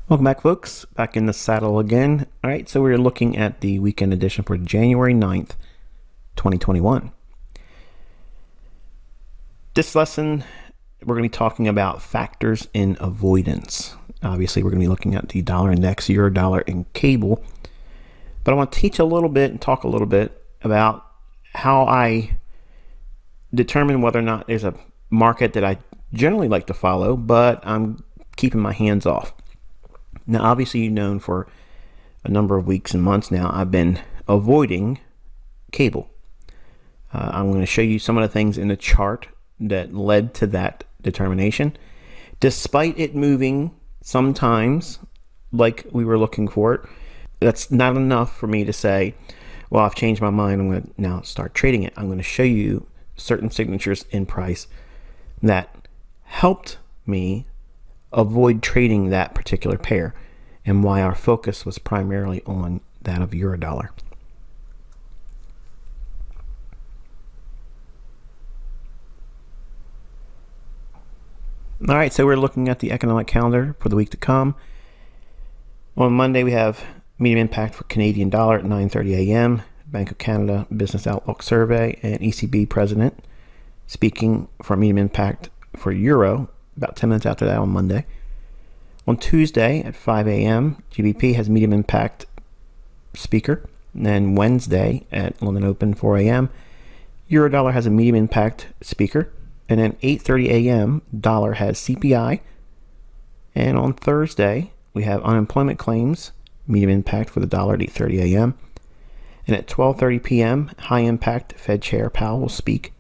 Welcome back, folks. Back in the saddle again. All right, so we're looking at the weekend edition for January 9th, 2021. This lesson, we're going to be talking about factors in avoidance. Obviously, we're going to be looking at the dollar index, euro dollar, and cable. But I want to teach a little bit and talk a little bit about how I determine whether or not there's a market that I generally like to follow, but I'm keeping my hands off. Now, obviously, you've known for a number of weeks and months now, I've been avoiding cable. I'm going to show you some of the things in the chart that led to that determination. Despite it moving sometimes like we were looking for it, that's not enough for me to say, well, I've changed my mind. I'm going to now start trading it. I'm going to show you certain signatures in price that helped me avoid trading that particular pair, and why our focus was primarily on that of euro dollar. All right, so we're looking at the economic calendar for the week to come. On Monday, we have medium impact for Canadian dollar at 9:30 a.m., Bank of Canada Business Outlook Survey, and ECB President speaking for medium impact for euro about 10 minutes after that on Monday. On Tuesday at 5 a.m., GBP has medium impact speaker. And then Wednesday at London Open 4 a.m., euro dollar has a medium impact speaker. And then 8:30 a.m., dollar has CPI. And on Thursday, we have unemployment claims, medium impact for the dollar at 8:30 a.m. And at 12:30 p.m., high impact Fed Chair Powell will speak.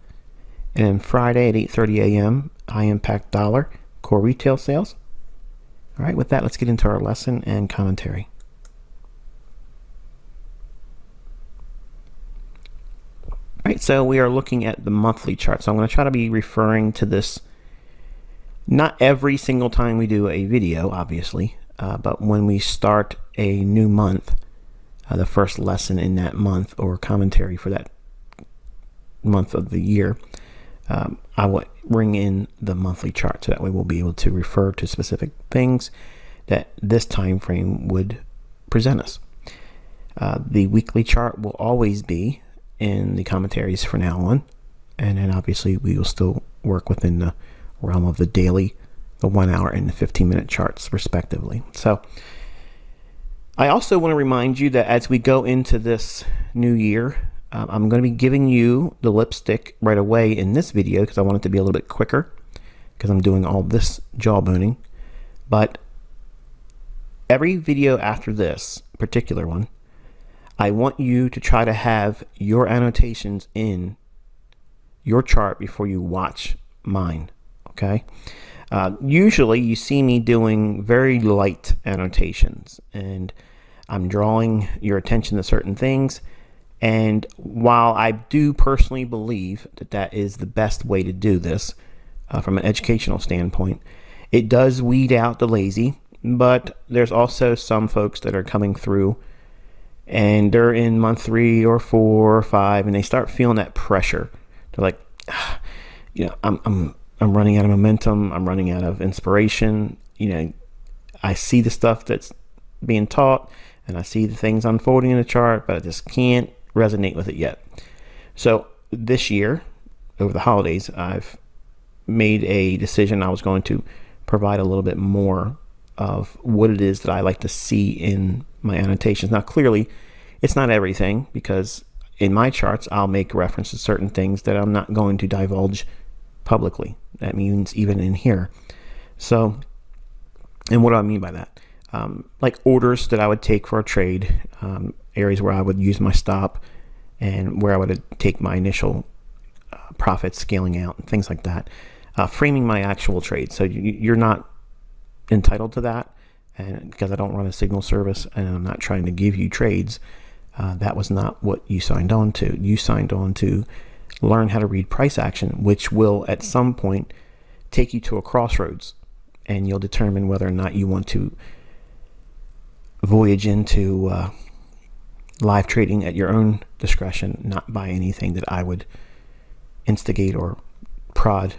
And then Friday at 8:30 a.m., high impact dollar, core retail sales. All right, with that, let's get into our lesson and commentary. All right, so we are looking at the monthly chart. So I'm going to try to be referring to this not every single time we do a video, obviously, but when we start a new month, the first lesson in that month or commentary for that month of the year, I will bring in the monthly chart, so that way we'll be able to refer to specific things that this time frame would present us. The weekly chart will always be in the commentaries from now on, and then obviously we will still work within the realm of the daily, the 1 hour and the 15-minute charts respectively. So I also want to remind you that as we go into this new year, I'm going to be giving you the lipstick right away in this video because I want it to be a little bit quicker because I'm doing all this jawboning. But every video after this particular one, I want you to try to have your annotations in your chart before you watch mine, okay? Usually you see me doing very light annotations, and I'm drawing your attention to certain things. And while I do personally believe that that is the best way to do this from an educational standpoint, it does weed out the lazy, but there's also some folks that are coming through and they're in month 3 or 4 or 5 and they start feeling that pressure. They're like, I'm running out of momentum. I'm running out of inspiration. I see the stuff that's being taught and I see the things unfolding in the chart, but I just can't resonate with it yet. So this year, over the holidays, I've made a decision. I was going to provide a little bit more of what it is that I like to see in my annotations. Now, clearly, it's not everything, because in my charts, I'll make reference to certain things that I'm not going to divulge publicly. That means even in here. So, and what do I mean by that? Like orders that I would take for a trade, areas where I would use my stop, and where I would take my initial profits, scaling out, and things like that. Framing my actual trade. So you're not entitled to that, and because I don't run a signal service and I'm not trying to give you trades, that was not what you signed on to. You signed on to learn how to read price action, which will at some point take you to a crossroads, and you'll determine whether or not you want to voyage into live trading at your own discretion, not by anything that I would instigate or prod.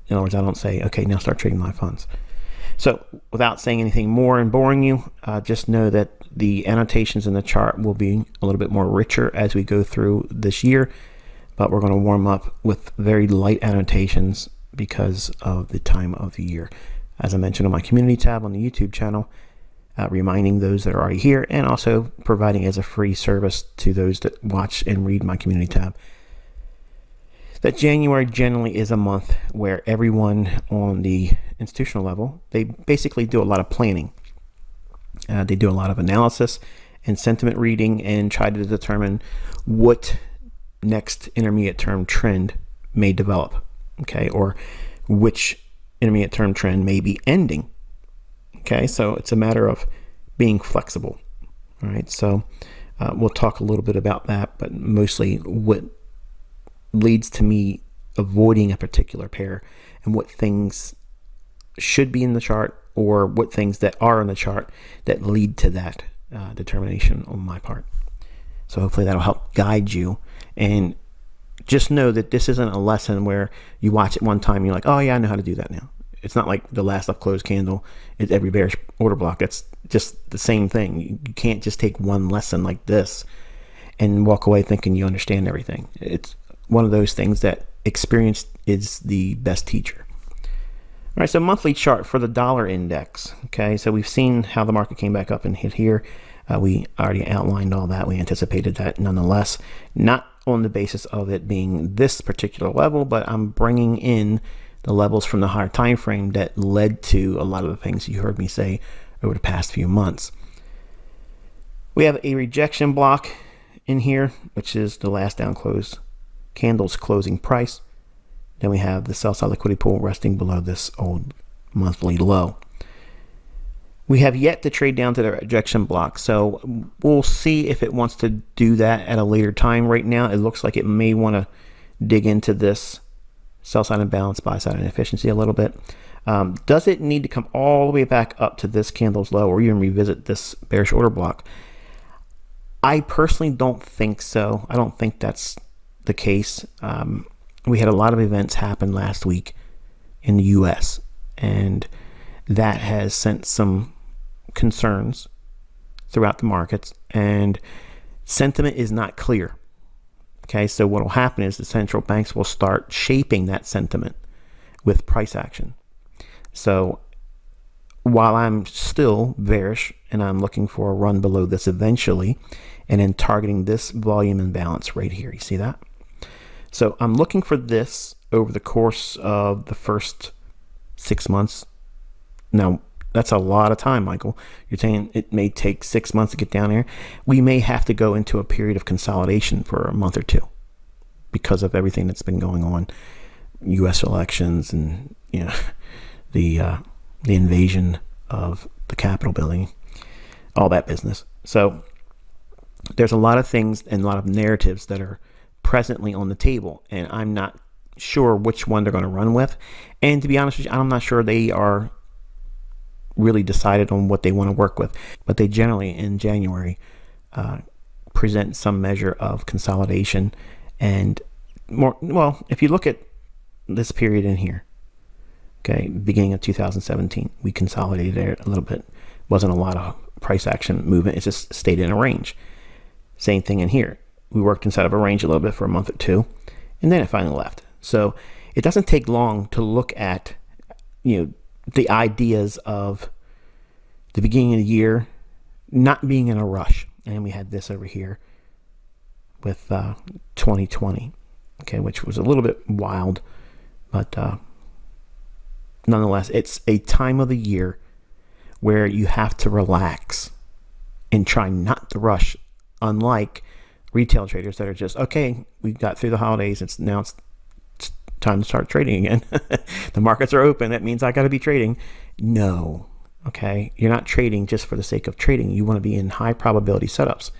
In other words, I don't say, okay, now start trading live funds. So without saying anything more and boring you, just know that the annotations in the chart will be a little bit more richer as we go through this year, but we're going to warm up with very light annotations because of the time of the year. As I mentioned on my community tab on the YouTube channel, reminding those that are already here, and also providing as a free service to those that watch and read my community tab, that January generally is a month where everyone on the institutional level, they basically do a lot of planning. They do a lot of analysis and sentiment reading and try to determine what next intermediate term trend may develop, okay, or which intermediate term trend may be ending. Okay, so it's a matter of being flexible. All right, so we'll talk a little bit about that, but mostly what leads to me avoiding a particular pair and what things should be in the chart, or what things that are in the chart that lead to that determination on my part. So hopefully that'll help guide you. And just know that this isn't a lesson where you watch it one time and you're like, oh yeah, I know how to do that now. It's not like the last up close candle is every bearish order block. That's just the same thing. You can't just take one lesson like this and walk away thinking you understand everything. It's one of those things that experience is the best teacher. All right, so monthly chart for the dollar index. Okay, so we've seen how the market came back up and hit here. We already outlined all that. We anticipated that nonetheless, not on the basis of it being this particular level, but I'm bringing in the levels from the higher time frame that led to a lot of the things you heard me say over the past few months. We have a rejection block in here, which is the last down close candle's closing price. Then we have the sell side liquidity pool resting below this old monthly low. We have yet to trade down to the rejection block, so we'll see if it wants to do that at a later time. Right now, it looks like it may want to dig into this sell side imbalance, buy side inefficiency a little bit. Does it need to come all the way back up to this candle's low or even revisit this bearish order block? I personally don't think so. I don't think that's the case. We had a lot of events happen last week in the US, and that has sent some concerns throughout the markets, and sentiment is not clear. Okay, so what will happen is the central banks will start shaping that sentiment with price action. So while I'm still bearish and I'm looking for a run below this eventually, and then targeting this volume imbalance right here, you see that? So I'm looking for this over the course of the first 6 months. Now, that's a lot of time, Michael. You're saying it may take 6 months to get down here. We may have to go into a period of consolidation for a month or two because of everything that's been going on, U.S. elections, and the invasion of the Capitol building, all that business. So there's a lot of things and a lot of narratives that are presently on the table, and I'm not sure which one they're going to run with. And to be honest with you, I'm not sure they are really decided on what they want to work with, but they generally in January present some measure of consolidation. And more, well, if you look at this period in here, okay, beginning of 2017, we consolidated there a little bit. Wasn't a lot of price action movement. It just stayed in a range. Same thing in here. We worked inside of a range a little bit for a month or two, and then it finally left. So it doesn't take long to look at, the ideas of the beginning of the year not being in a rush. And we had this over here with 2020, okay, which was a little bit wild, but nonetheless, it's a time of the year where you have to relax and try not to rush, unlike retail traders that are just, okay, we got through the holidays, it's time to start trading again. The markets are open, that means I got to be trading. No, okay, you're not trading just for the sake of trading. You want to be in high probability setups.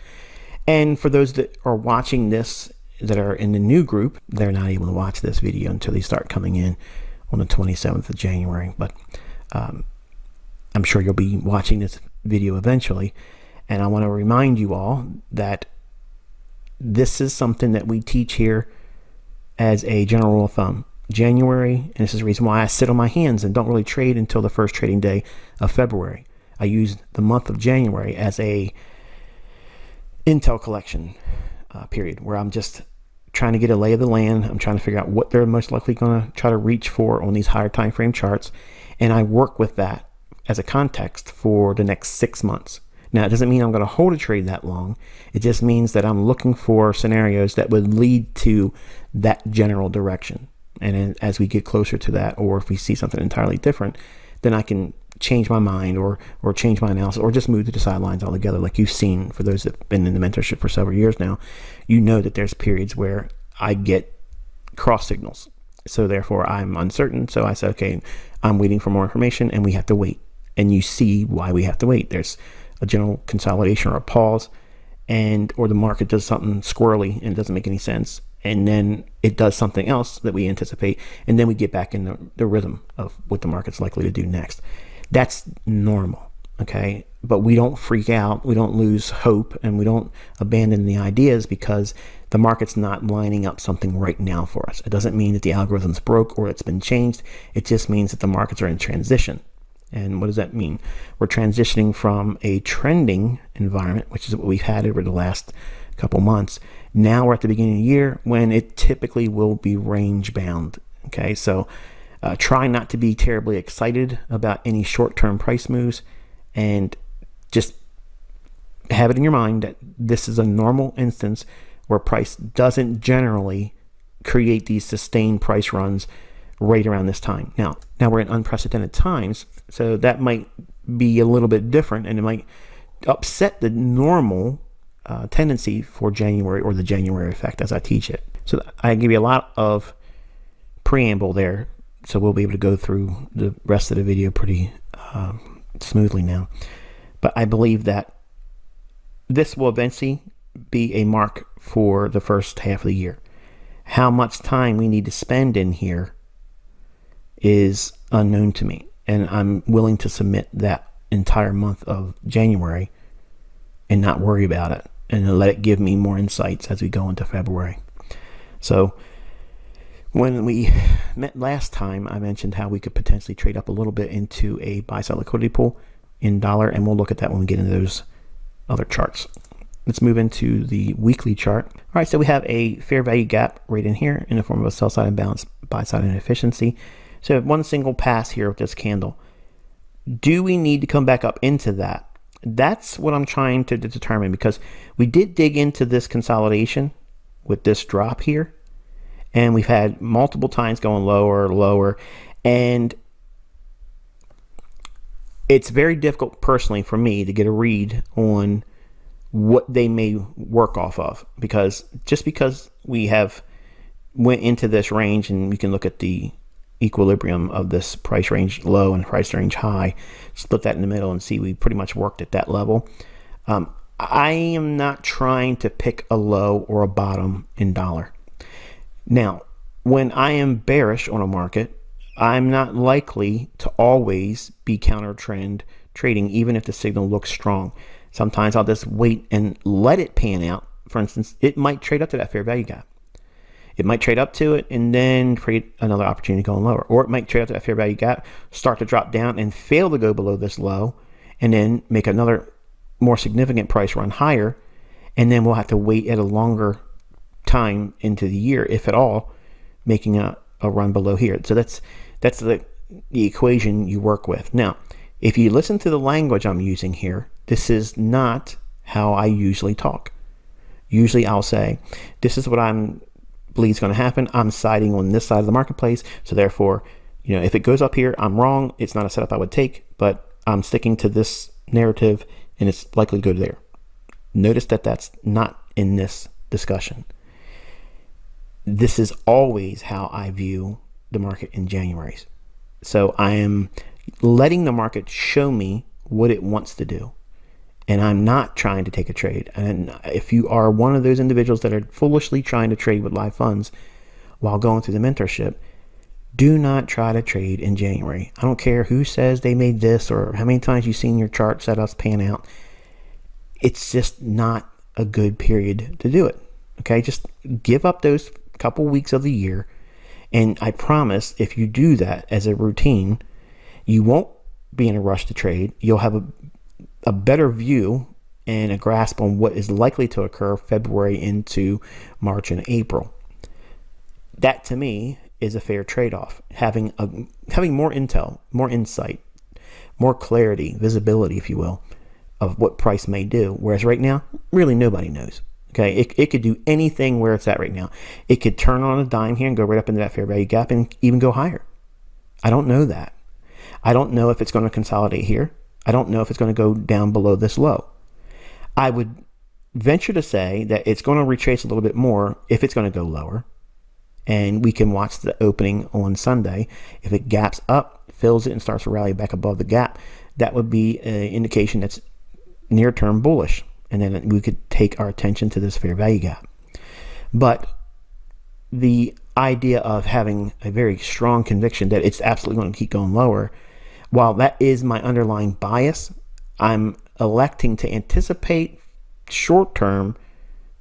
And for those that are watching this that are in the new group, they're not able to watch this video until they start coming in on the 27th of January. But I'm sure you'll be watching this video eventually. And I want to remind you all that this is something that we teach here as a general rule of thumb. January, and this is the reason why I sit on my hands and don't really trade until the first trading day of February. I use the month of January as a intel collection period where I'm just trying to get a lay of the land. I'm trying to figure out what they're most likely going to try to reach for on these higher time frame charts. And I work with that as a context for the next 6 months. Now, it doesn't mean I'm going to hold a trade that long. It just means that I'm looking for scenarios that would lead to that general direction. And then as we get closer to that, or if we see something entirely different, then I can change my mind or change my analysis or just move to the sidelines altogether. Like you've seen, for those that have been in the mentorship for several years now, you know that there's periods where I get cross signals. So therefore I'm uncertain. So I say, okay, I'm waiting for more information and we have to wait. And you see why we have to wait. There's a general consolidation or a pause, or the market does something squirrely and it doesn't make any sense. And then it does something else that we anticipate. And then we get back in the rhythm of what the market's likely to do next. That's normal, okay? But we don't freak out, we don't lose hope, and we don't abandon the ideas because the market's not lining up something right now for us. It doesn't mean that the algorithm's broke or it's been changed. It just means that the markets are in transition. And what does that mean? We're transitioning from a trending environment, which is what we've had over the last couple months. Now we're at the beginning of the year when it typically will be range bound. Okay, so try not to be terribly excited about any short-term price moves, and just have it in your mind that this is a normal instance where price doesn't generally create these sustained price runs right around this time. Now we're in unprecedented times, so that might be a little bit different, and it might upset the normal tendency for January, or the January effect as I teach it. So I give you a lot of preamble there, so we'll be able to go through the rest of the video pretty smoothly now. But I believe that this will eventually be a mark for the first half of the year. How much time we need to spend in here is unknown to me, and I'm willing to submit that entire month of January and not worry about it, and let it give me more insights as we go into February. So when we met last time, I mentioned how we could potentially trade up a little bit into a buy-side liquidity pool in dollar, and we'll look at that when we get into those other charts. Let's move into the weekly chart. All right, so we have a fair value gap right in here in the form of a sell side imbalance, buy side inefficiency. So one single pass here with this candle. Do we need to come back up into that? That's what I'm trying to determine, because we did dig into this consolidation with this drop here, and we've had multiple times going lower, and it's very difficult personally for me to get a read on what they may work off of, because just because we have went into this range, and we can look at the equilibrium of this price range low and price range high, split that in the middle and see we pretty much worked at that level. I am not trying to pick a low or a bottom in dollar. Now, when I am bearish on a market, I'm not likely to always be counter trend trading, even if the signal looks strong. Sometimes I'll just wait and let it pan out. For instance, it might trade up to that fair value gap. It might trade up to it and then create another opportunity going lower. Or it might trade up to that fair value gap, start to drop down and fail to go below this low, and then make another more significant price run higher. And then we'll have to wait at a longer time into the year, if at all, making a run below here. So that's the equation you work with. Now, if you listen to the language I'm using here, this is not how I usually talk. Usually I'll say, this is what I'm believe is going to happen. I'm siding on this side of the marketplace. So therefore, if it goes up here, I'm wrong. It's not a setup I would take, but I'm sticking to this narrative and it's likely to go there. Notice that that's not in this discussion. This is always how I view the market in January. So I am letting the market show me what it wants to do. And I'm not trying to take a trade. And if you are one of those individuals that are foolishly trying to trade with live funds while going through the mentorship, Do not try to trade in January. I don't care who says they made this or how many times you've seen your chart setups pan out. It's just not a good period to do it. Okay, just give up those couple weeks of the year, and I promise if you do that as a routine, you won't be in a rush to trade. You'll have a better view and a grasp on what is likely to occur February into March and April. That to me is a fair trade-off. Having more intel, more insight, more clarity, visibility, if you will, of what price may do. Whereas right now, really nobody knows. Okay, it could do anything where it's at right now. It could turn on a dime here and go right up into that fair value gap and even go higher. I don't know that. I don't know if it's going to consolidate here. I don't know if it's going to go down below this low. I would venture to say that it's going to retrace a little bit more if it's going to go lower. And we can watch the opening on Sunday. If it gaps up, fills it, and starts to rally back above the gap, that would be an indication that's near-term bullish. And then we could take our attention to this fair value gap. But the idea of having a very strong conviction that it's absolutely going to keep going lower, while that is my underlying bias, I'm electing to anticipate short-term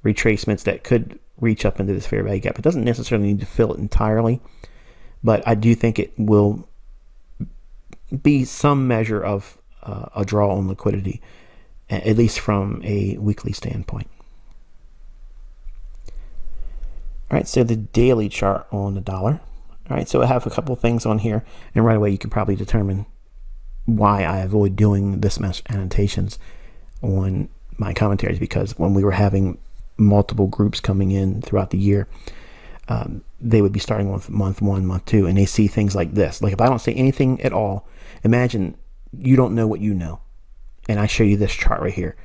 retracements that could reach up into this fair value gap. It doesn't necessarily need to fill it entirely, but I do think it will be some measure of a draw on liquidity, at least from a weekly standpoint. All right, so the daily chart on the dollar. All right, so I have a couple of things on here, and right away you can probably determine why I avoid doing this much annotations on my commentaries, because when we were having multiple groups coming in throughout the year, they would be starting with month 1, month 2, and they see things like this. Like if I don't say anything at all, imagine you don't know what you know, and I show you this chart right here.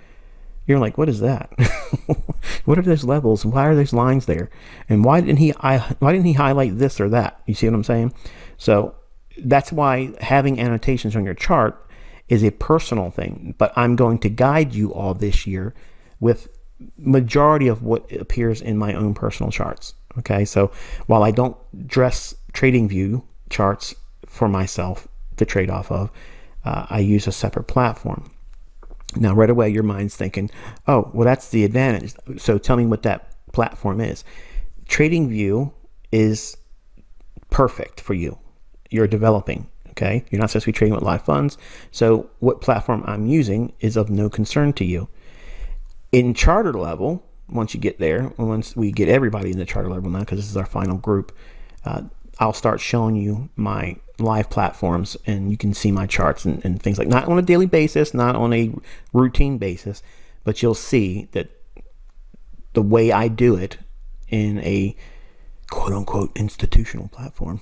You're like, what is that? What are those levels? Why are those lines there? And why didn't he highlight this or that? You see what I'm saying? So that's why having annotations on your chart is a personal thing. But I'm going to guide you all this year with majority of what appears in my own personal charts. Okay, so while I don't dress TradingView charts for myself to trade off of, I use a separate platform. Now, right away, your mind's thinking, oh, well, that's the advantage. So tell me what that platform is. TradingView is perfect for you. You're developing, okay? You're not supposed to be trading with live funds. So what platform I'm using is of no concern to you. In charter level, once you get there, once we get everybody in the charter level now, because this is our final group, I'll start showing you my live platforms, and you can see my charts and things like, not on a daily basis, not on a routine basis, but you'll see that the way I do it in a quote unquote institutional platform,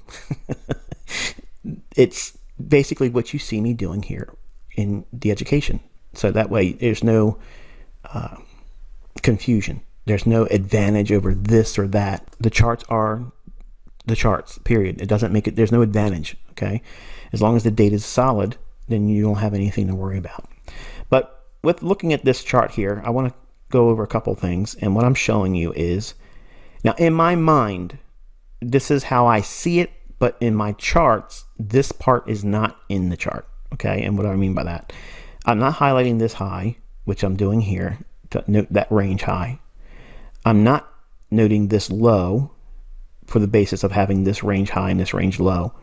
it's basically what you see me doing here in the education. So that way there's no confusion. There's no advantage over this or that. The charts are the charts, period. It doesn't make it, there's no advantage, okay? As long as the data is solid, then you don't have anything to worry about. But with looking at this chart here, I want to go over a couple things, and what I'm showing you is, now in my mind, this is how I see it, but in my charts, this part is not in the chart, okay? And what do I mean by that? I'm not highlighting this high, which I'm doing here, to note that range high. I'm not noting this low for the basis of having this range high and this range low,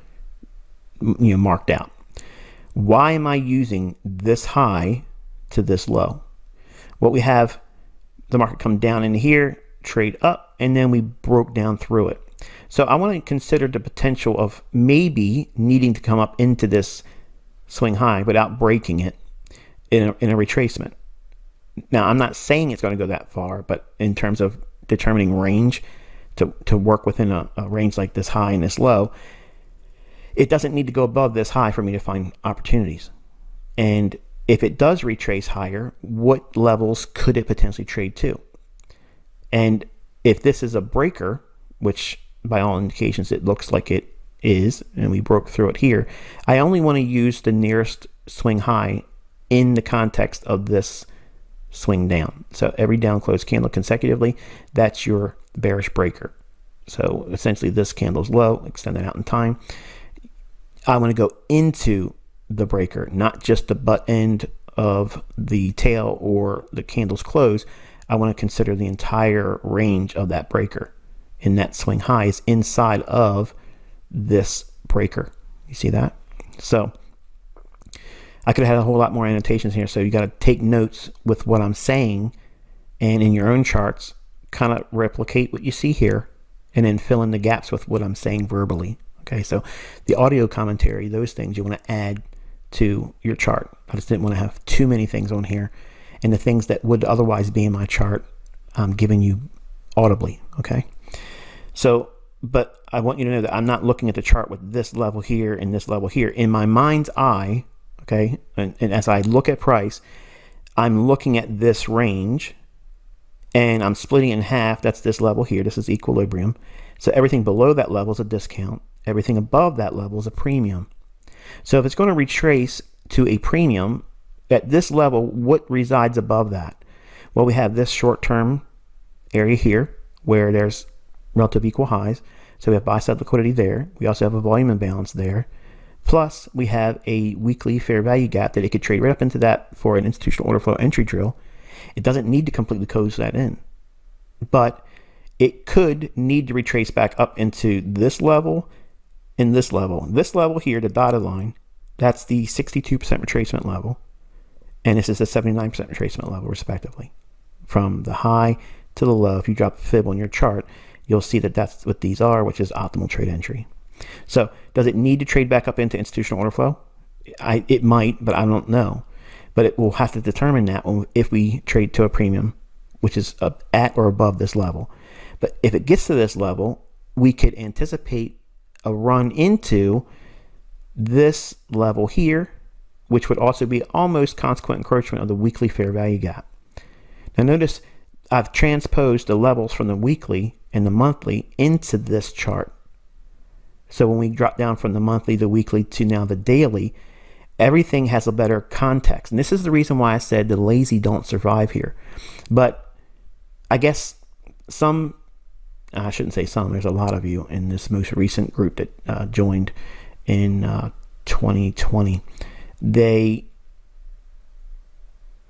marked out. Why am I using this high to this low? Well, we have the market come down in here, trade up, and then we broke down through it. So I want to consider the potential of maybe needing to come up into this swing high without breaking it in a retracement. Now, I'm not saying it's going to go that far, but in terms of determining range, to work within a range like this high and this low, it doesn't need to go above this high for me to find opportunities. And if it does retrace higher, what levels could it potentially trade to? And if this is a breaker, which by all indications it looks like it is, and we broke through it here, I only want to use the nearest swing high in the context of this swing down. So every down close candle consecutively, that's your bearish breaker. So essentially this candle's low, extend it out in time. I want to go into the breaker, not just the butt end of the tail or the candle's close. I want to consider the entire range of that breaker, and that swing high is inside of this breaker. You see that? So I could have had a whole lot more annotations here, so you got to take notes with what I'm saying, and in your own charts kind of replicate what you see here and then fill in the gaps with what I'm saying verbally. Okay, so the audio commentary, those things you want to add to your chart. I just didn't want to have too many things on here, and the things that would otherwise be in my chart I'm giving you audibly. Okay, so but I want you to know that I'm not looking at the chart with this level here and this level here. In my mind's eye, okay, and as I look at price, I'm looking at this range and I'm splitting it in half. That's this level here. This is equilibrium. So everything below that level is a discount. Everything above that level is a premium. So if it's going to retrace to a premium at this level, what resides above that? Well, we have this short-term area here where there's relative equal highs. So we have buy-side liquidity there. We also have a volume imbalance there. Plus, we have a weekly fair value gap that it could trade right up into that for an institutional order flow entry drill. It doesn't need to completely close that in, but it could need to retrace back up into this level and this level. This level here, the dotted line, that's the 62% retracement level, and this is the 79% retracement level, respectively. From the high to the low, if you drop a fib on your chart, you'll see that that's what these are, which is optimal trade entry. So does it need to trade back up into institutional order flow? It might, but I don't know. But it will have to determine that if we trade to a premium, which is at or above this level. But if it gets to this level, we could anticipate a run into this level here, which would also be almost consequent encroachment of the weekly fair value gap. Now notice I've transposed the levels from the weekly and the monthly into this chart. So when we drop down from the monthly, the weekly to now the daily, everything has a better context. And this is the reason why I said the lazy don't survive here. But I guess I shouldn't say some, there's a lot of you in this most recent group that joined in 2020. They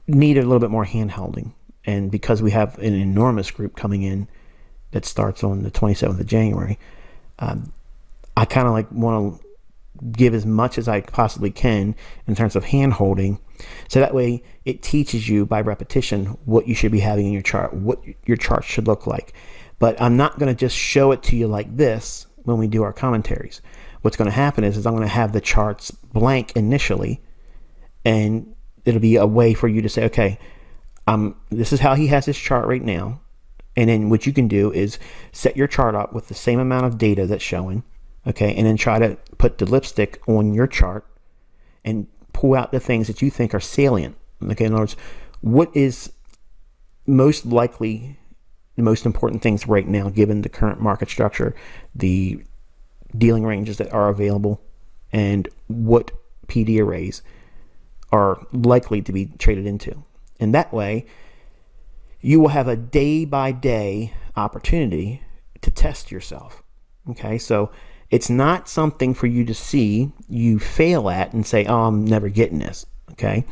need a little bit more hand-holding. And because we have an enormous group coming in that starts on the 27th of January, I kind of like want to give as much as I possibly can in terms of hand-holding, so that way it teaches you by repetition what you should be having in your chart, what your chart should look like. But I'm not going to just show it to you like this when we do our commentaries. What's going to happen is I'm going to have the charts blank initially, and it'll be a way for you to say, okay, this is how he has his chart right now. And then what you can do is set your chart up with the same amount of data that's showing, okay, and then try to put the lipstick on your chart and pull out the things that you think are salient. Okay, in other words, what is most likely the most important things right now, given the current market structure, the dealing ranges that are available, and what PD arrays are likely to be traded into. And that way, you will have a day-by-day opportunity to test yourself. Okay, so it's not something for you to see you fail at and say, oh, I'm never getting this. Okay,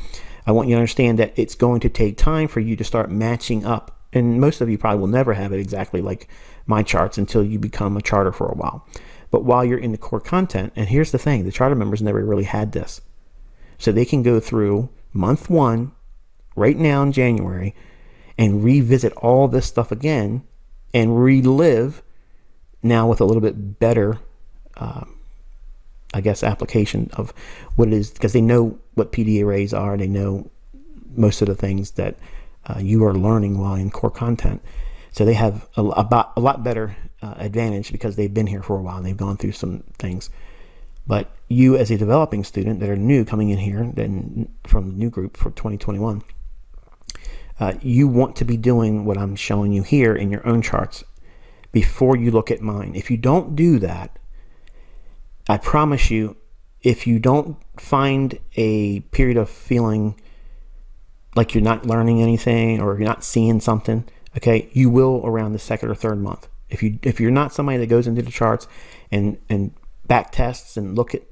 I want you to understand that it's going to take time for you to start matching up. And most of you probably will never have it exactly like my charts until you become a charter for a while. But while you're in the core content, and here's the thing, the charter members never really had this. So they can go through month one, right now in January, and revisit all this stuff again and relive now with a little bit better, I guess, application of what it is, because they know what PD arrays are. They know most of the things that you are learning while in core content. So they have a lot better advantage because they've been here for a while and they've gone through some things. But you as a developing student that are new coming in here, then from the new group for 2021, you want to be doing what I'm showing you here in your own charts before you look at mine. If you don't do that, I promise you, if you don't find a period of feeling like you're not learning anything or you're not seeing something, okay, you will around the second or third month. If you're not somebody that goes into the charts and back tests and look at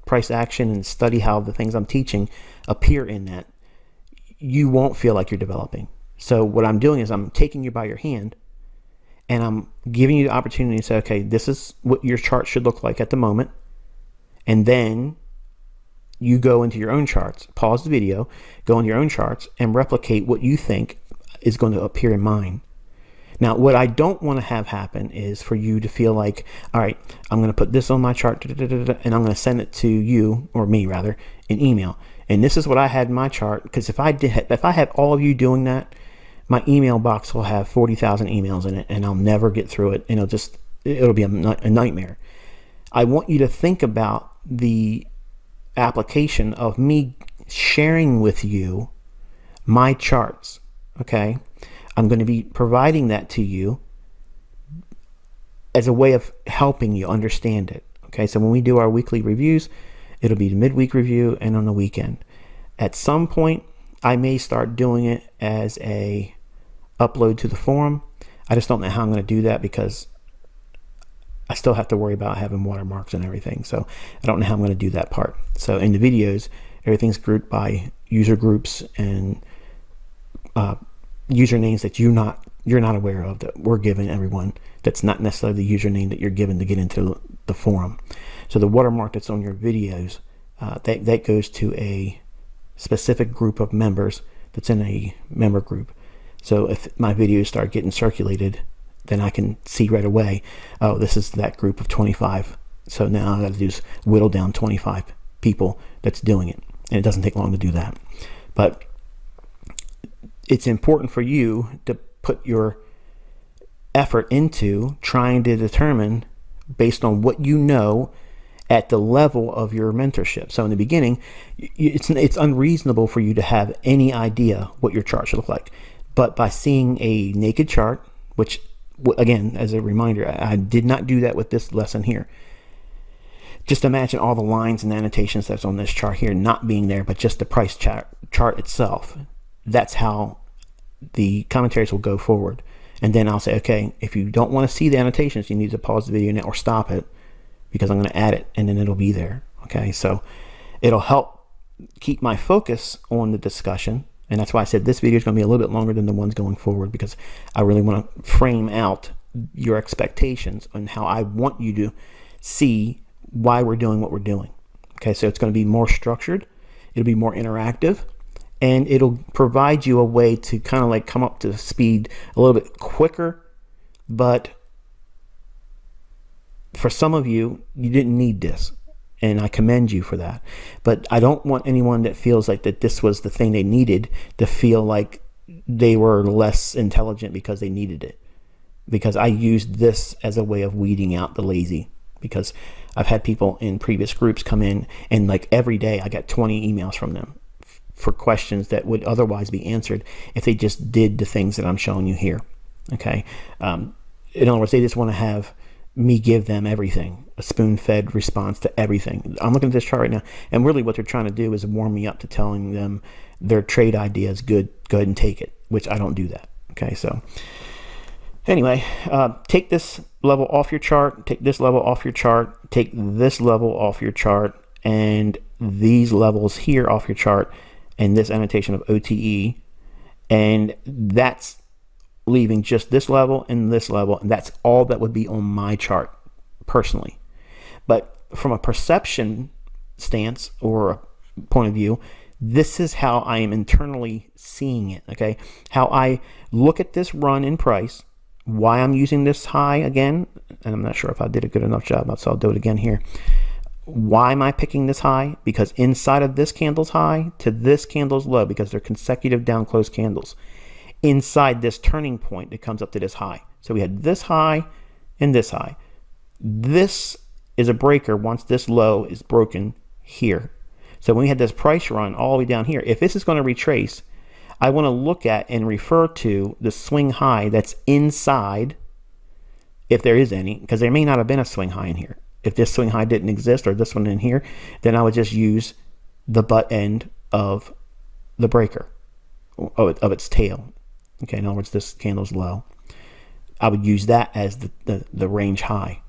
price action and study how the things I'm teaching appear in that, you won't feel like you're developing. So what I'm doing is I'm taking you by your hand and I'm giving you the opportunity to say, okay, this is what your chart should look like at the moment. And then you go into your own charts, pause the video, go into your own charts and replicate what you think is going to appear in mine. Now, what I don't want to have happen is for you to feel like, all right, I'm going to put this on my chart, and I'm going to send it to you, or me rather, in email. And this is what I had in my chart, because if I had all of you doing that, my email box will have 40,000 emails in it, and I'll never get through it, and it'll be a nightmare. I want you to think about the application of me sharing with you my charts, okay? I'm going to be providing that to you as a way of helping you understand it. Okay, so when we do our weekly reviews, it'll be the midweek review and on the weekend. At some point, I may start doing it as a upload to the forum. I just don't know how I'm going to do that because I still have to worry about having watermarks and everything. So I don't know how I'm going to do that part. So in the videos, everything's grouped by user groups and usernames that you're not aware of, that we're giving everyone. That's not necessarily the username that you're given to get into the forum. So the watermark that's on your videos, that goes to a specific group of members that's in a member group. So if my videos start getting circulated, then I can see right away, oh, this is that group of 25. So now I got to do is whittle down 25 people that's doing it. And it doesn't take long to do that. But it's important for you to put your effort into trying to determine, based on what you know at the level of your mentorship. So in the beginning, it's unreasonable for you to have any idea what your chart should look like. But by seeing a naked chart, which again, as a reminder, I did not do that with this lesson here. Just imagine all the lines and annotations that's on this chart here not being there, but just the price chart itself. That's how the commentaries will go forward. And then I'll say, okay, if you don't want to see the annotations, you need to pause the video now or stop it, because I'm going to add it and then it'll be there. Okay, so it'll help keep my focus on the discussion. And that's why I said this video is going to be a little bit longer than the ones going forward, because I really want to frame out your expectations and how I want you to see why we're doing what we're doing. Okay, so it's going to be more structured, it'll be more interactive, and it'll provide you a way to kind of like come up to speed a little bit quicker. But for some of you, you didn't need this, and I commend you for that. But I don't want anyone that feels like that this was the thing they needed to feel like they were less intelligent because they needed it. Because I used this as a way of weeding out the lazy. Because I've had people in previous groups come in, and like every day I got 20 emails from them for questions that would otherwise be answered if they just did the things that I'm showing you here. Okay. In other words, they just want to have me give them everything, a spoon-fed response to everything. I'm looking at this chart right now, and really what they're trying to do is warm me up to telling them their trade idea is good, go ahead and take it, which I don't do that. Okay, so anyway, take this level off your chart, take this level off your chart, take this level off your chart, and these levels here off your chart, and this annotation of OTE, and that's leaving just this level and this level, and that's all that would be on my chart personally. But from a perception stance or a point of view, this is how I am internally seeing it. Okay, how I look at this run in price, why I'm using this high again, and I'm not sure if I did a good enough job, so I'll do it again here. Why am I picking this high? Because inside of this candle's high to this candle's low, because they're consecutive down close candles, inside this turning point that comes up to this high. So we had this high and this high. This is a breaker once this low is broken here. So when we had this price run all the way down here, if this is going to retrace, I want to look at and refer to the swing high that's inside, if there is any, because there may not have been a swing high in here. If this swing high didn't exist, or this one in here, then I would just use the butt end of the breaker, of its tail. Okay, in other words, this candle's low. I would use that as the range high,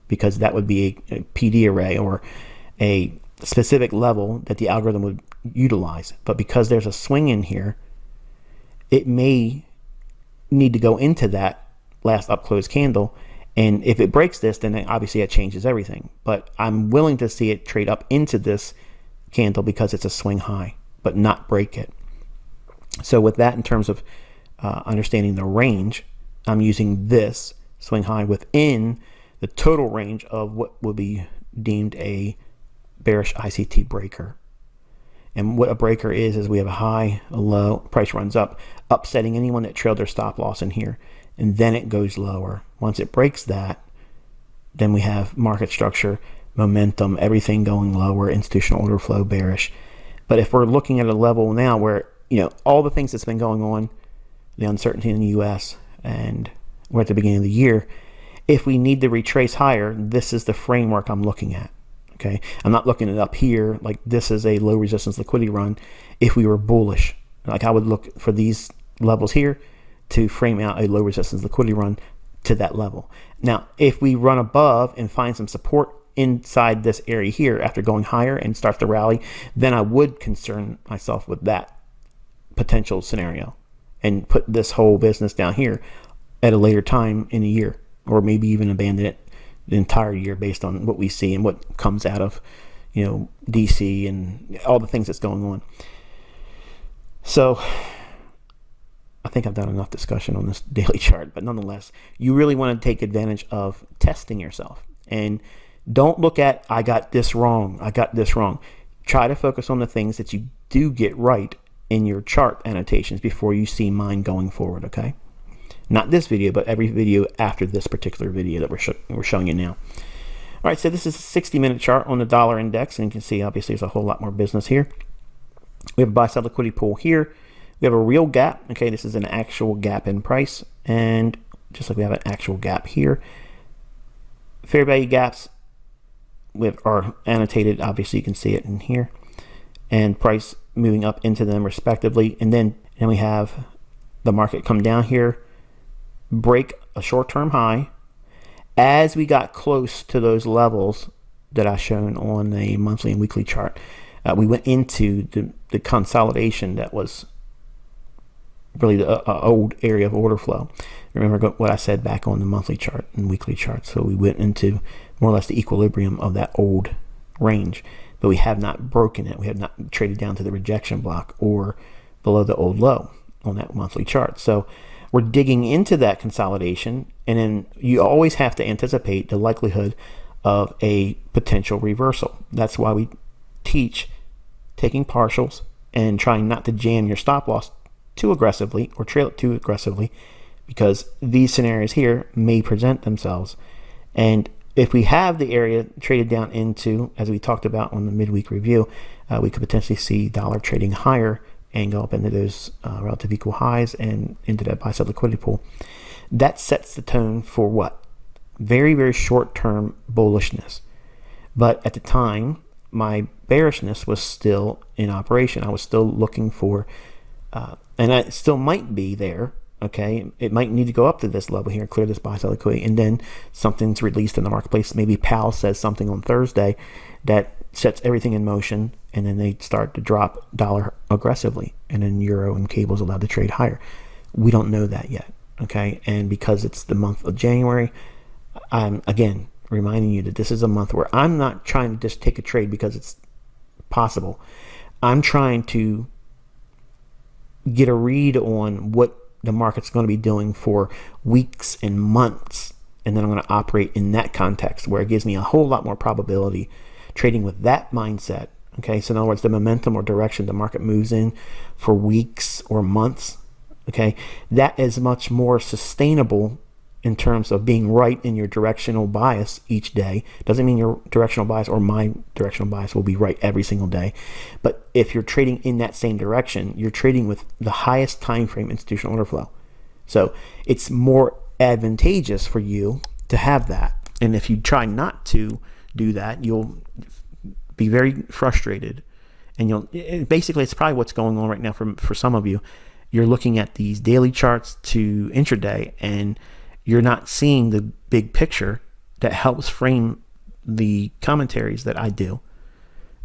because that would be a PD array or a specific level that the algorithm would utilize. But because there's a swing in here, it may need to go into that last up close candle, and if it breaks this, then obviously it changes everything. But I'm willing to see it trade up into this candle because it's a swing high, but not break it. So with that, in terms of understanding the range, I'm using this swing high within the total range of what would be deemed a bearish ICT breaker. And what a breaker is we have a high, a low, price runs up, upsetting anyone that trailed their stop loss in here, and then it goes lower. Once it breaks that, then we have market structure, momentum, everything going lower, institutional order flow bearish. But if we're looking at a level now where, all the things that's been going on, the uncertainty in the US, and we're at the beginning of the year, if we need to retrace higher, this is the framework I'm looking at. Okay, I'm not looking it up here like this is a low resistance liquidity run. If we were bullish, like I would look for these levels here to frame out a low resistance liquidity run to that level. Now, if we run above and find some support inside this area here after going higher and starts to rally, then I would concern myself with that potential scenario and put this whole business down here at a later time in the year, or maybe even abandon it the entire year based on what we see and what comes out of DC and all the things that's going on. So I think I've done enough discussion on this daily chart, but nonetheless, you really want to take advantage of testing yourself, and don't look at I got this wrong. Try to focus on the things that you do get right in your chart annotations before you see mine going forward. Okay, not this video, but every video after this particular video that we're showing you now. All right, so this is a 60-minute chart on the dollar index, and you can see obviously there's a whole lot more business here. We have a buy-side liquidity pool here. We have a real gap. Okay, this is an actual gap in price, and just like we have an actual gap here, fair value gaps are annotated. Obviously, you can see it in here, and price moving up into them respectively, and then we have the market come down here, break a short-term high. As we got close to those levels that I shown on the monthly and weekly chart, we went into the consolidation that was really the old area of order flow. Remember what I said back on the monthly chart and weekly chart. So we went into more or less the equilibrium of that old range, but we have not broken it. We have not traded down to the rejection block or below the old low on that monthly chart. So we're digging into that consolidation, and then you always have to anticipate the likelihood of a potential reversal. That's why we teach taking partials and trying not to jam your stop loss too aggressively or trail it too aggressively, because these scenarios here may present themselves. And if we have the area traded down into, as we talked about on the midweek review, we could potentially see dollar trading higher and go up into those relative equal highs and into that buy-side liquidity pool. That sets the tone for what? Very, very short-term bullishness. But at the time, my bearishness was still in operation. I was still looking for, and I still might be there, okay? It might need to go up to this level here, clear this buy-side liquidity, and then something's released in the marketplace. Maybe Powell says something on Thursday that sets everything in motion, and then they start to drop dollar aggressively, and then euro and cable is allowed to trade higher. We don't know that yet, okay? And because it's the month of January, I'm again reminding you that this is a month where I'm not trying to just take a trade because it's possible. I'm trying to get a read on what the market's going to be doing for weeks and months, and then I'm going to operate in that context where it gives me a whole lot more probability trading with that mindset. Okay, so in other words, the momentum or direction the market moves in for weeks or months, okay, that is much more sustainable in terms of being right in your directional bias each day. Doesn't mean your directional bias or my directional bias will be right every single day, but if you're trading in that same direction, you're trading with the highest time frame institutional order flow. So it's more advantageous for you to have that. And if you try not to do that, you'll be very frustrated, and basically it's probably what's going on right now for some of you. You're looking at these daily charts to intraday, and you're not seeing the big picture that helps frame the commentaries that I do.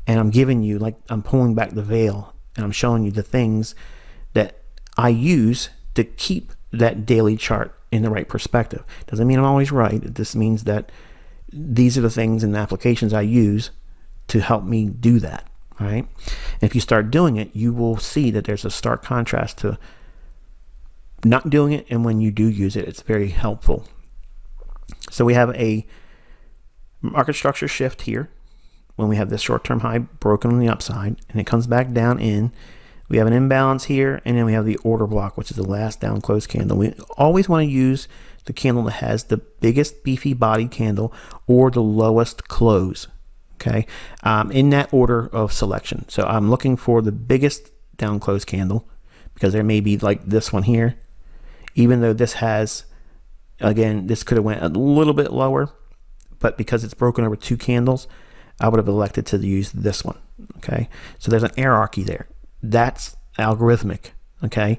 And I'm giving you, like, I'm pulling back the veil and I'm showing you the things that I use to keep that daily chart in the right perspective. Doesn't mean I'm always right. This means that these are the things and the applications I use to help me do that. All right. And if you start doing it, you will see that there's a stark contrast to not doing it, and when you do use it, it's very helpful. So we have a market structure shift here when we have this short-term high broken on the upside, and it comes back down in. We have an imbalance here, and then we have the order block, which is the last down close candle. We always want to use the candle that has the biggest beefy body candle or the lowest close, okay, in that order of selection. So I'm looking for the biggest down close candle, because there may be like this one here, even though this has, again, this could have went a little bit lower, but because it's broken over two candles, I would have elected to use this one, okay? So there's an hierarchy there. That's algorithmic, okay?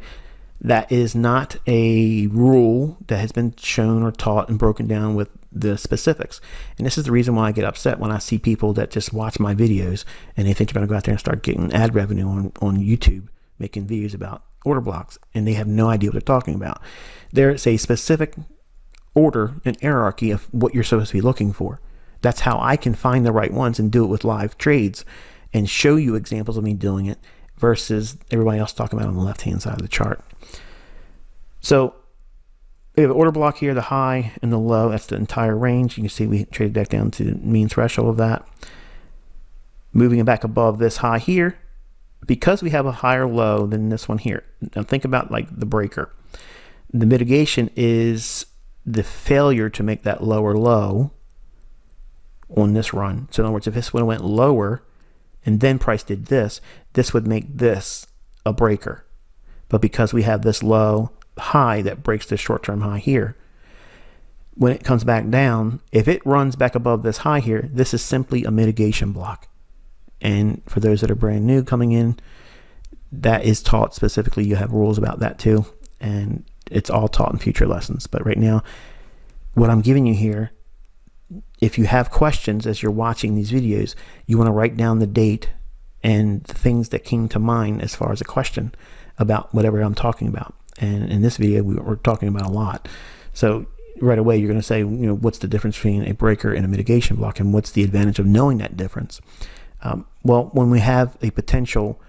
That is not a rule that has been shown or taught and broken down with the specifics. And this is the reason why I get upset when I see people that just watch my videos and they think they're going to go out there and start getting ad revenue on YouTube, making videos about order blocks, and they have no idea what they're talking about. There's a specific order and hierarchy of what you're supposed to be looking for. That's how I can find the right ones and do it with live trades and show you examples of me doing it versus everybody else talking about on the left hand side of the chart. So we have an order block here, the high and the low. That's the entire range. You can see we traded back down to mean threshold of that. Moving it back above this high here, because we have a higher low than this one here. Now think about like the breaker. The mitigation is the failure to make that lower low on this run. So in other words, if this one went lower and then price did this, this would make this a breaker. But because we have this low high that breaks the short-term high here, when it comes back down, if it runs back above this high here, this is simply a mitigation block. And for those that are brand new coming in, that is taught specifically. You have rules about that too, and it's all taught in future lessons. But right now, what I'm giving you here, if you have questions as you're watching these videos, you want to write down the date and the things that came to mind as far as a question about whatever I'm talking about. And in this video, we're talking about a lot. So right away, you're going to say, what's the difference between a breaker and a mitigation block, and what's the advantage of knowing that difference? Well, when we have a potential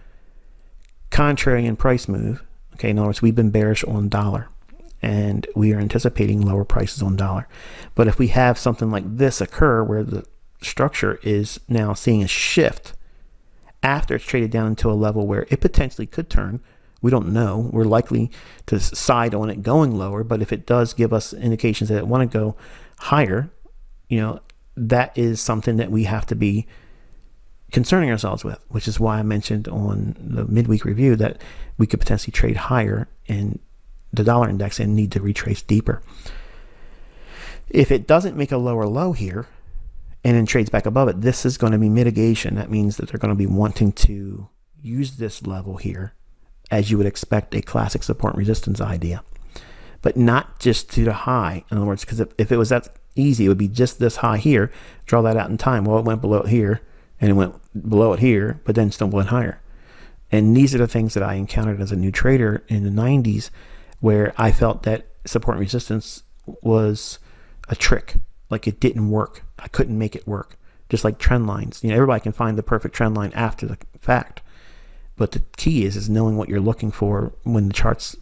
contrarian price move, okay, in other words, we've been bearish on dollar and we are anticipating lower prices on dollar. But if we have something like this occur where the structure is now seeing a shift after it's traded down into a level where it potentially could turn, we don't know. We're likely to side on it going lower, but if it does give us indications that it want to go higher, that is something that we have to be concerning ourselves with, which is why I mentioned on the midweek review that we could potentially trade higher in the dollar index and need to retrace deeper. If it doesn't make a lower low here and then trades back above it, this is going to be mitigation. That means that they're going to be wanting to use this level here as you would expect a classic support and resistance idea, but not just to the high. In other words, because if it was that easy, it would be just this high here, draw that out in time. Well, it went below it here and it went below it here, but then still went higher. And these are the things that I encountered as a new trader in the 90s, where I felt that support and resistance was a trick. Like it didn't work. I couldn't make it work. Just like trend lines. Everybody can find the perfect trend line after the fact. But the key is knowing what you're looking for when the chart's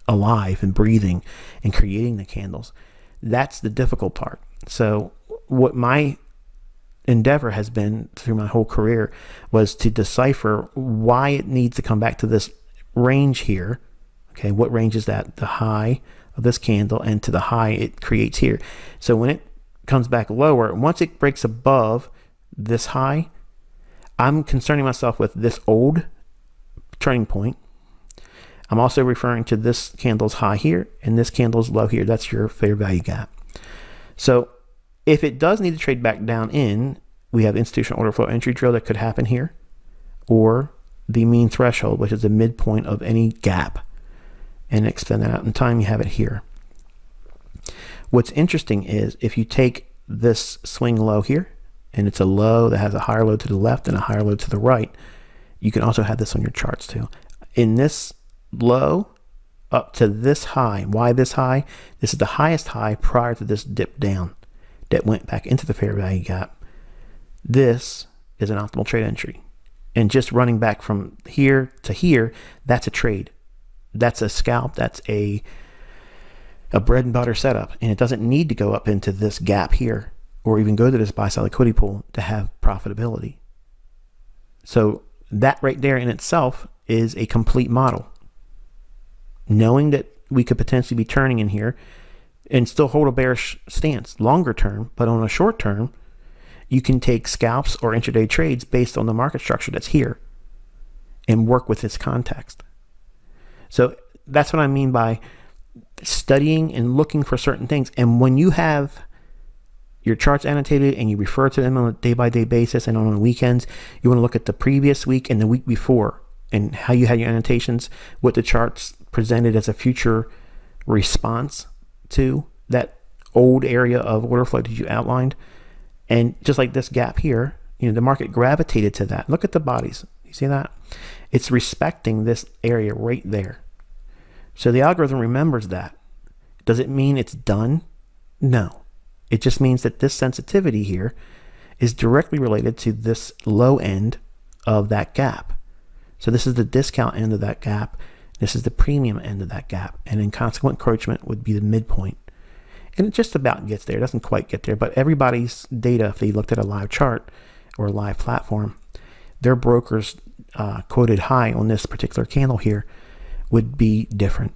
alive and breathing and creating the candles. That's the difficult part. So what my endeavor has been through my whole career was to decipher why it needs to come back to this range here. Okay, what range is that? The high of this candle and to the high it creates here. So when it comes back lower, once it breaks above this high, I'm concerning myself with this old turning point. I'm also referring to this candle's high here and this candle's low here. That's your fair value gap. So if it does need to trade back down in, we have institutional order flow entry drill that could happen here, or the mean threshold, which is the midpoint of any gap, and extend that out in time. You have it here. What's interesting is if you take this swing low here, and it's a low that has a higher low to the left and a higher low to the right, you can also have this on your charts too. In this low up to this high, why this high? This is the highest high prior to this dip down that went back into the fair value gap. This is an optimal trade entry. And just running back from here to here, that's a trade. That's a scalp. That's a bread and butter setup. And it doesn't need to go up into this gap here or even go to this buy side liquidity pool to have profitability. So that right there in itself is a complete model. Knowing that we could potentially be turning in here and still hold a bearish stance longer term, but on a short term, you can take scalps or intraday trades based on the market structure that's here and work with its context. So that's what I mean by studying and looking for certain things. And when you have your charts annotated and you refer to them on a day-by-day basis and on the weekends, you want to look at the previous week and the week before and how you had your annotations, what the charts presented as a future response to that old area of order flow that you outlined. And just like this gap here, the market gravitated to that. Look at the bodies. You see that? It's respecting this area right there. So the algorithm remembers that. Does it mean it's done? No. It just means that this sensitivity here is directly related to this low end of that gap. So this is the discount end of that gap. This is the premium end of that gap. And then consequent encroachment would be the midpoint. And it just about gets there. It doesn't quite get there, but everybody's data, if they looked at a live chart or a live platform, their brokers quoted high on this particular candle here would be different.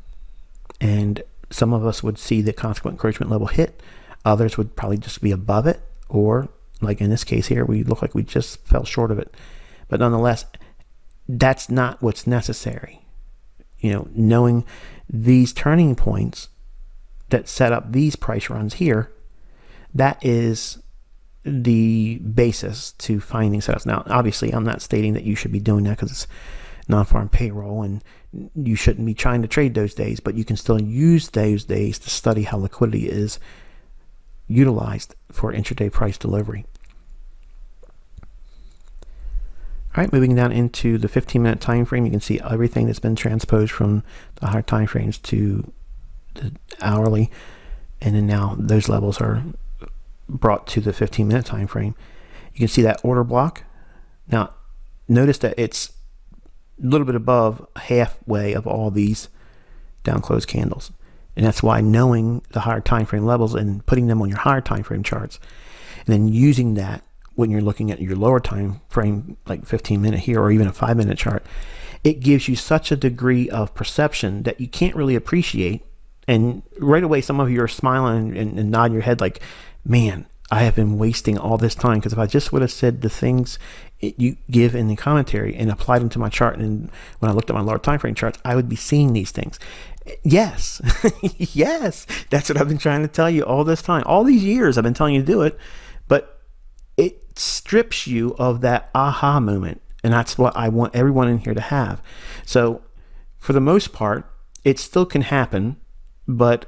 And some of us would see the consequent encroachment level hit. Others would probably just be above it, or like in this case here, we look like we just fell short of it. But nonetheless, that's not what's necessary. Knowing these turning points that set up these price runs here, that is the basis to finding setups. Now, obviously, I'm not stating that you should be doing that because it's non-farm payroll and you shouldn't be trying to trade those days, but you can still use those days to study how liquidity is utilized for intraday price delivery. All right, moving down into the 15-minute time frame, you can see everything that's been transposed from the higher time frames to the hourly, and then now those levels are brought to the 15-minute time frame. You can see that order block. Now, notice that it's a little bit above halfway of all these down close candles, and that's why knowing the higher time frame levels and putting them on your higher time frame charts, and then using that when you're looking at your lower time frame, like 15-minute here or even a 5-minute chart, it gives you such a degree of perception that you can't really appreciate. And right away, some of you are smiling and nodding your head like, man, I have been wasting all this time, because if I just would have said the things you give in the commentary and applied them to my chart, and when I looked at my lower time frame charts, I would be seeing these things. Yes, yes, that's what I've been trying to tell you all this time. All these years I've been telling you to do it, but it strips you of that aha moment, and that's what I want everyone in here to have. So for the most part, it still can happen, but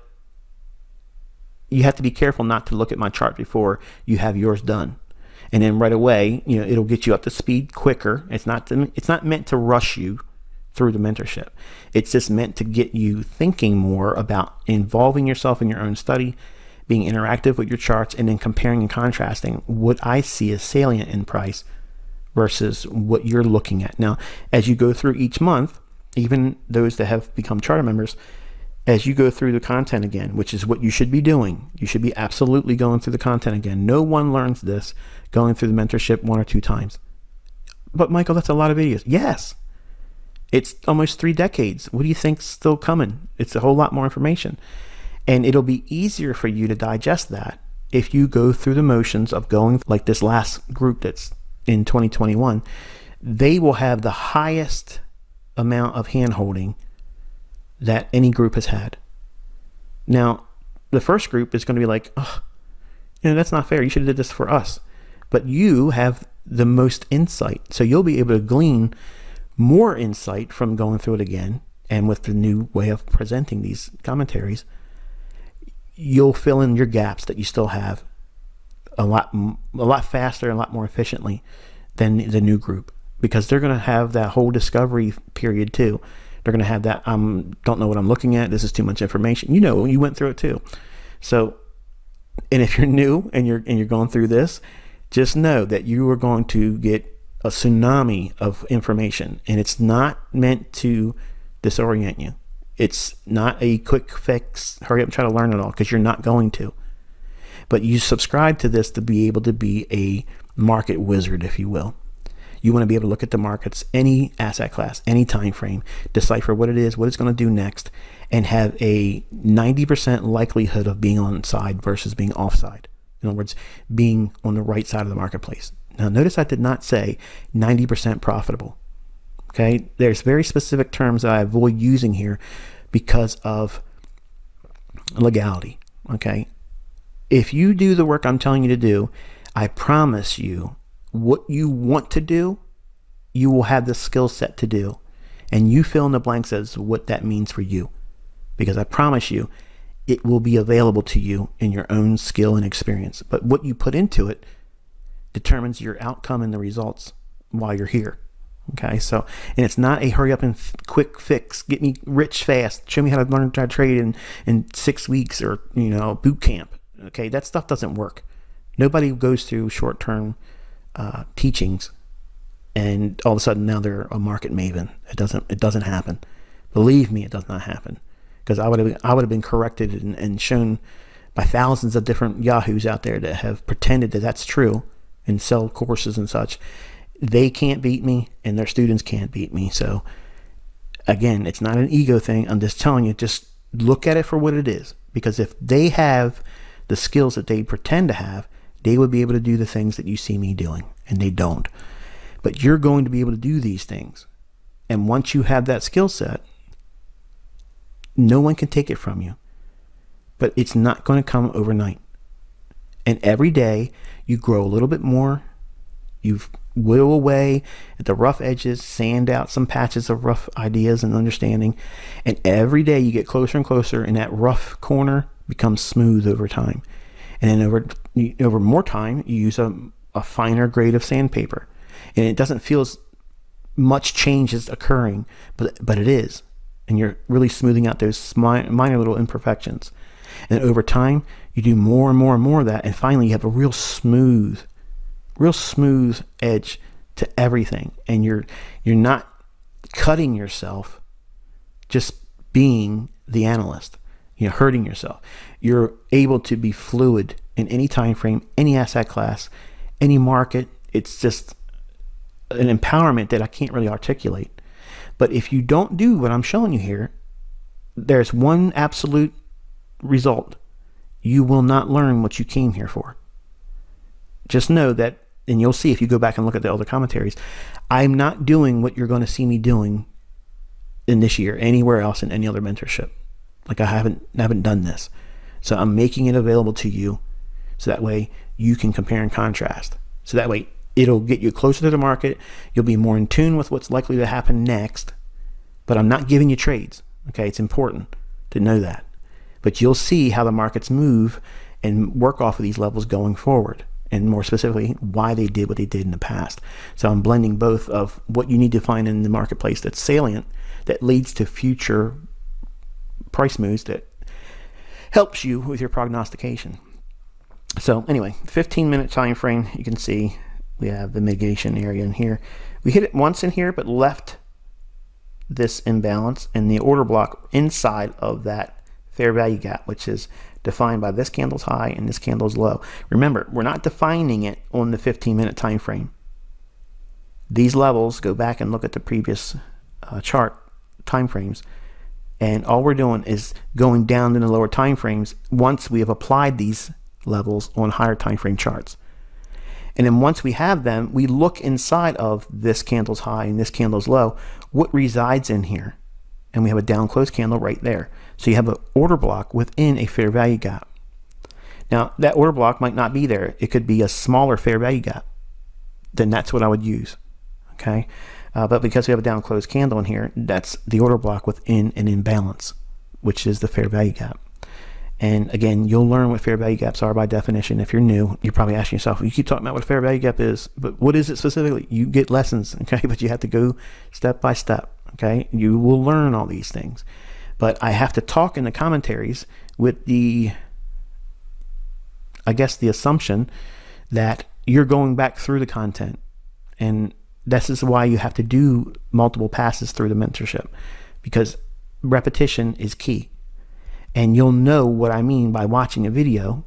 you have to be careful not to look at my chart before you have yours done. And then right away, it'll get you up to speed quicker. It's not meant to rush you through the mentorship. It's just meant to get you thinking more about involving yourself in your own study, being interactive with your charts, and then comparing and contrasting what I see as salient in price versus what you're looking at. Now, as you go through each month, even those that have become charter members, as you go through the content again, which is what you should be doing, you should be absolutely going through the content again. No one learns this going through the mentorship 1 or 2 times. But Michael, that's a lot of videos. Yes, it's almost 3 decades. What do you think's still coming? It's a whole lot more information. And it'll be easier for you to digest that if you go through the motions of going like this last group that's in 2021. They will have the highest amount of hand-holding that any group has had. Now, the first group is going to be like, oh, that's not fair. You should have did this for us. But you have the most insight. So you'll be able to glean more insight from going through it again. And with the new way of presenting these commentaries, you'll fill in your gaps that you still have a lot faster and a lot more efficiently than the new group, because they're going to have that whole discovery period too. They're going to have that don't know what I'm looking at, this is too much information. You went through it too. So, and if you're new and you're going through this, just know that you are going to get a tsunami of information, and it's not meant to disorient you. It's not a quick fix, hurry up and try to learn it all, because you're not going to. But you subscribe to this to be able to be a market wizard, if you will. You want to be able to look at the markets, any asset class, any time frame, decipher what it is, what it's going to do next, and have a 90% likelihood of being on side versus being offside. In other words, being on the right side of the marketplace. Now, notice I did not say 90% profitable. Okay, there's very specific terms that I avoid using here because of legality. Okay, if you do the work I'm telling you to do, I promise you, what you want to do, you will have the skill set to do, and you fill in the blanks as what that means for you, because I promise you it will be available to you in your own skill and experience. But what you put into it determines your outcome and the results while you're here. Okay, so, and it's not a hurry up and quick fix, get me rich fast, show me how to learn how to trade in 6 weeks, or boot camp. Okay, that stuff doesn't work. Nobody goes through short-term teachings and all of a sudden now they're a market maven. It doesn't happen. Believe me, it does not happen, because I would have been corrected and shown by thousands of different yahoos out there that have pretended that that's true and sell courses and such. They can't beat me, and their students can't beat me. So again, it's not an ego thing. I'm just telling you, just look at it for what it is, because if they have the skills that they pretend to have, they would be able to do the things that you see me doing, and they don't. But you're going to be able to do these things. And once you have that skill set, no one can take it from you. But it's not going to come overnight. And every day you grow a little bit more. You whittle away at the rough edges, sand out some patches of rough ideas and understanding. And every day you get closer and closer, and that rough corner becomes smooth over time. And then over more time, you use a finer grade of sandpaper. And it doesn't feel as much change is occurring, but it is. And you're really smoothing out those minor little imperfections. And over time, you do more and more and more of that. And finally, you have a real smooth edge to everything. And you're not cutting yourself just being the analyst. You're hurting yourself. You're able to be fluid in any time frame, any asset class, any market. It's just an empowerment that I can't really articulate. But if you don't do what I'm showing you here, there's one absolute result. You will not learn what you came here for. Just know that, and you'll see if you go back and look at the other commentaries, I'm not doing what you're going to see me doing in this year anywhere else in any other mentorship. Like I haven't done this. So I'm making it available to you, so that way you can compare and contrast. So that way it'll get you closer to the market. You'll be more in tune with what's likely to happen next. But I'm not giving you trades. Okay, it's important to know that. But you'll see how the markets move and work off of these levels going forward, and more specifically, why they did what they did in the past. So I'm blending both of what you need to find in the marketplace that's salient, that leads to future price moves, that helps you with your prognostication. So anyway, 15-minute time frame, you can see we have the mitigation area in here. We hit it once in here, but left this imbalance and the order block inside of that fair value gap, which is defined by this candle's high and this candle's low. Remember, we're not defining it on the 15-minute time frame. These levels, go back and look at the previous chart time frames, and all we're doing is going down in the lower time frames once we have applied these levels on higher time frame charts. And then once we have them, we look inside of this candle's high and this candle's low, what resides in here. And we have a down close candle right there. So you have an order block within a fair value gap. Now that order block might not be there. It could be a smaller fair value gap. Then that's what I would use. Okay. But because we have a down close candle in here, that's the order block within an imbalance, which is the fair value gap. And again, you'll learn what fair value gaps are by definition. If you're new, you're probably asking yourself, you keep talking about what a fair value gap is, but what is it specifically? You get lessons, okay? But you have to go step by step, okay? You will learn all these things. But I have to talk in the commentaries with the assumption that you're going back through the content. And this is why you have to do multiple passes through the mentorship, because repetition is key. And you'll know what I mean by watching a video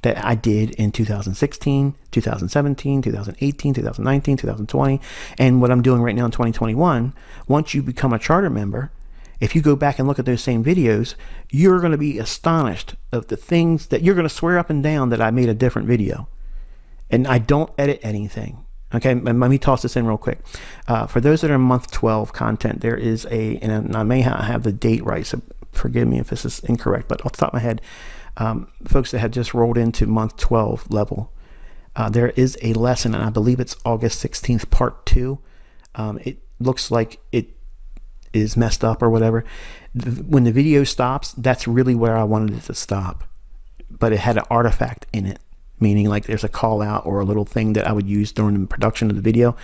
that I did in 2016, 2017, 2018, 2019, 2020, and what I'm doing right now in 2021. Once you become a charter member, if you go back and look at those same videos, you're going to be astonished of the things that you're going to swear up and down that I made a different video. And I don't edit anything. Okay, let me toss this in real quick. For those that are in month 12 content, there is and I may have the date right, so forgive me if this is incorrect, but off the top of my head, folks that have just rolled into month 12 level, there is a lesson, and I believe it's August 16th, part 2. It looks like it is messed up or whatever. When the video stops, that's really where I wanted it to stop, but it had an artifact in it, meaning like there's a call out or a little thing that I would use during the production of the video.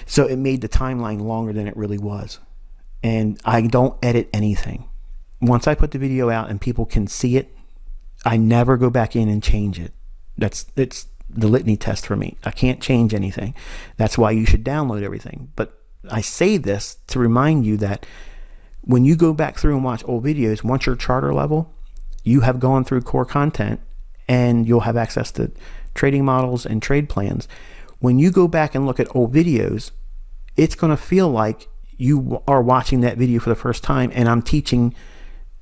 So it made the timeline longer than it really was. And I don't edit anything. Once I put the video out and people can see it, I never go back in and change it. It's the litany test for me. I can't change anything. That's why you should download everything. But I say this to remind you that when you go back through and watch old videos, once you're charter level, you have gone through core content and you'll have access to trading models and trade plans. When you go back and look at old videos, it's going to feel like you are watching that video for the first time, and I'm teaching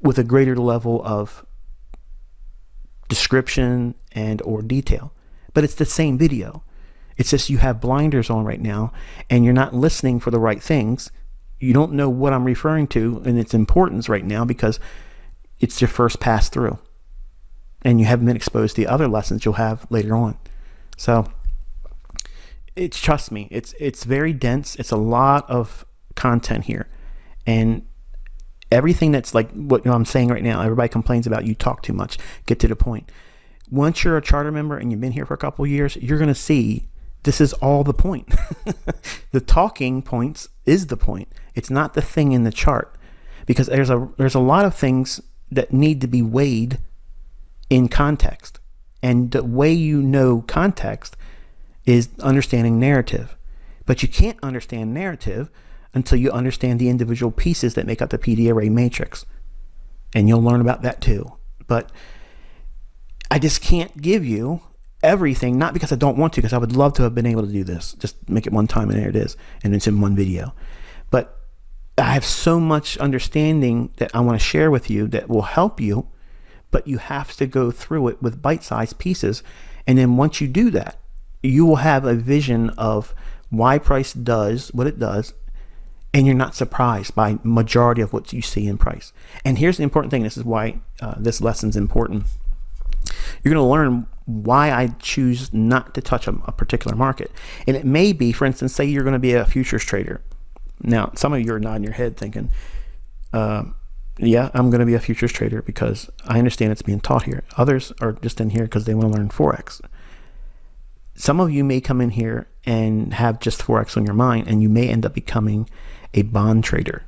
with a greater level of description and or detail. But it's the same video. It's just you have blinders on right now and you're not listening for the right things. You don't know what I'm referring to and its importance right now because it's your first pass through. And you haven't been exposed to the other lessons you'll have later on. So trust me, it's very dense. It's a lot of content here. And everything that's like what I'm saying right now, everybody complains about you talk too much. Get to the point. Once you're a charter member and you've been here for a couple of years, you're going to see this is all the point. The talking points is the point. It's not the thing in the chart, because there's a lot of things that need to be weighed in context. And the way you know context is understanding narrative. But you can't understand narrative until you understand the individual pieces that make up the PD array matrix. And you'll learn about that too. But I just can't give you everything, not because I don't want to, because I would love to have been able to do this. Just make it one time and there it is. And it's in one video. But I have so much understanding that I want to share with you that will help you, but you have to go through it with bite-sized pieces. And then once you do that, you will have a vision of why price does what it does, and you're not surprised by majority of what you see in price. And here's the important thing. This is why this lesson's important. You're going to learn why I choose not to touch a particular market. And it may be, for instance, say you're going to be a futures trader. Now, some of you are nodding your head thinking, yeah, I'm going to be a futures trader because I understand it's being taught here. Others are just in here because they want to learn Forex. Some of you may come in here and have just Forex on your mind, and you may end up becoming a bond trader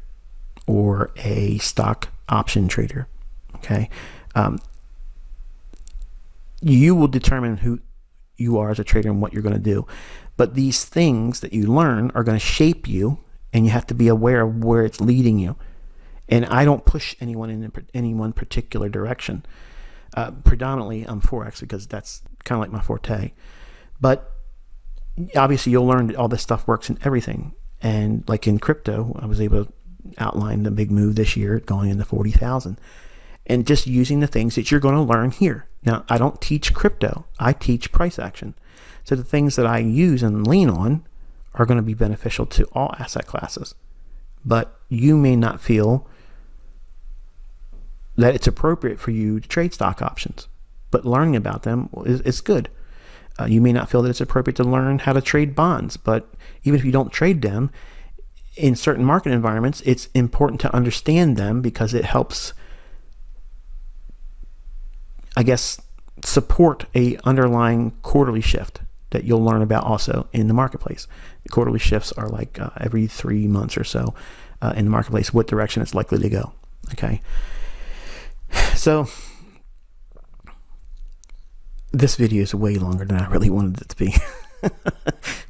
or a stock option trader. Okay. You will determine who you are as a trader and what you're going to do. But these things that you learn are going to shape you, and you have to be aware of where it's leading you. And I don't push anyone in any one particular direction. Predominantly, I'm Forex because that's kind of like my forte. But obviously, you'll learn that all this stuff works in everything. And like in crypto, I was able to outline the big move this year going into 40,000. And just using the things that you're going to learn here. Now, I don't teach crypto. I teach price action. So the things that I use and lean on are going to be beneficial to all asset classes. But you may not feel that it's appropriate for you to trade stock options. But learning about them is good. You may not feel that it's appropriate to learn how to trade bonds. But even if you don't trade them, in certain market environments, it's important to understand them because it helps I guess, support a underlying quarterly shift that you'll learn about also in the marketplace. The quarterly shifts are like every 3 months or so in the marketplace, what direction it's likely to go. Okay. So this video is way longer than I really wanted it to be.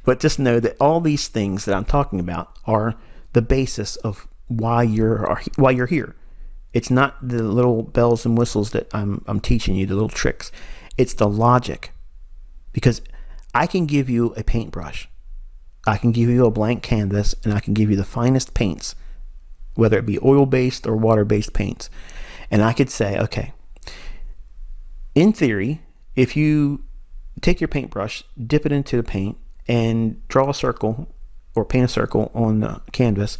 But just know that all these things that I'm talking about are the basis of why you're here. It's not the little bells and whistles that I'm teaching you, the little tricks. It's the logic. Because I can give you a paintbrush, I can give you a blank canvas, and I can give you the finest paints, whether it be oil-based or water-based paints. And I could say, okay, in theory, if you take your paintbrush, dip it into the paint, and draw a circle or paint a circle on the canvas,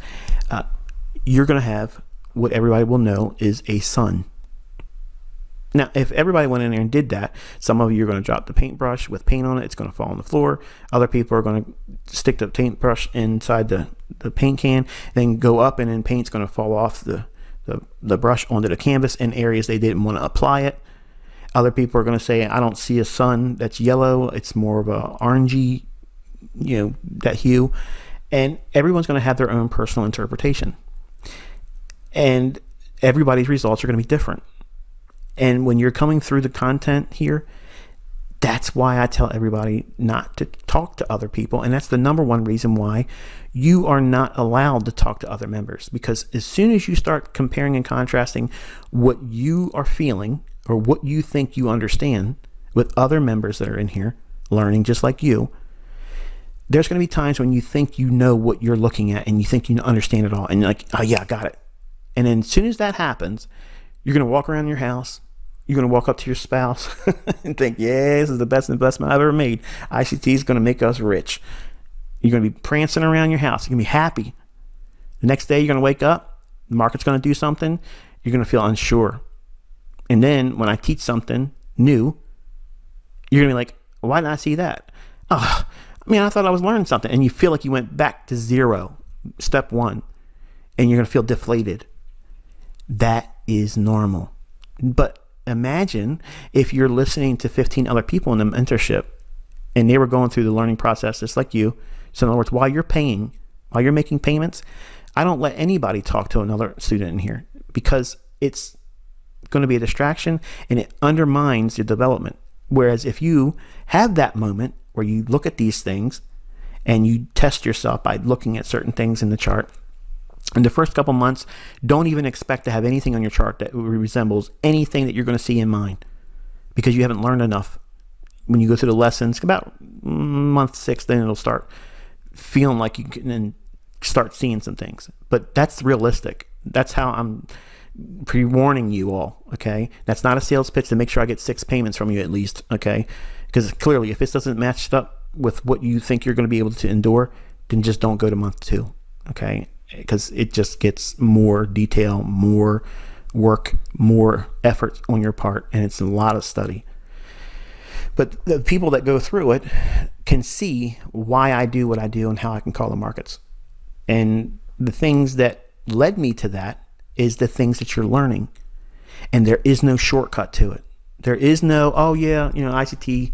you're going to have what everybody will know is a sun. Now, if everybody went in there and did that, some of you are going to drop the paintbrush with paint on it. It's going to fall on the floor. Other people are going to stick the paintbrush inside the paint can, then go up, and then paint's going to fall off the brush onto the canvas in areas they didn't want to apply it. Other people are going to say, I don't see a sun that's yellow. It's more of a orangey, that hue. And everyone's going to have their own personal interpretation. And everybody's results are going to be different. And when you're coming through the content here, that's why I tell everybody not to talk to other people. And that's the number one reason why you are not allowed to talk to other members. Because as soon as you start comparing and contrasting what you are feeling or what you think you understand with other members that are in here learning just like you, there's going to be times when you think you know what you're looking at and you think you understand it all. And you're like, oh yeah, I got it. And then as soon as that happens, you're going to walk around your house. You're going to walk up to your spouse and think, yeah, this is the best investment I've ever made. ICT is going to make us rich. You're going to be prancing around your house. You're going to be happy. The next day, you're going to wake up. The market's going to do something. You're going to feel unsure. And then when I teach something new, you're going to be like, why didn't I see that? Oh, I thought I was learning something. And you feel like you went back to zero, step one, and you're going to feel deflated. That is normal. But imagine if you're listening to 15 other people in the mentorship and they were going through the learning process just like you. So in other words, while you're making payments, I don't let anybody talk to another student in here because it's going to be a distraction and it undermines your development. Whereas if you have that moment where you look at these things and you test yourself by looking at certain things in the chart, in the first couple months, don't even expect to have anything on your chart that resembles anything that you're going to see in mine because you haven't learned enough. When you go through the lessons, about month 6, then it'll start feeling like you can start seeing some things. But that's realistic. That's how I'm pre-warning you all, okay? That's not a sales pitch to make sure I get 6 payments from you at least, okay? Because clearly, if this doesn't match up with what you think you're going to be able to endure, then just don't go to month 2, okay? Because it just gets more detail, more work, more effort on your part, and it's a lot of study. But the people that go through it can see why I do what I do and how I can call the markets. And the things that led me to that is the things that you're learning. And there is no shortcut to it. There is no, ICT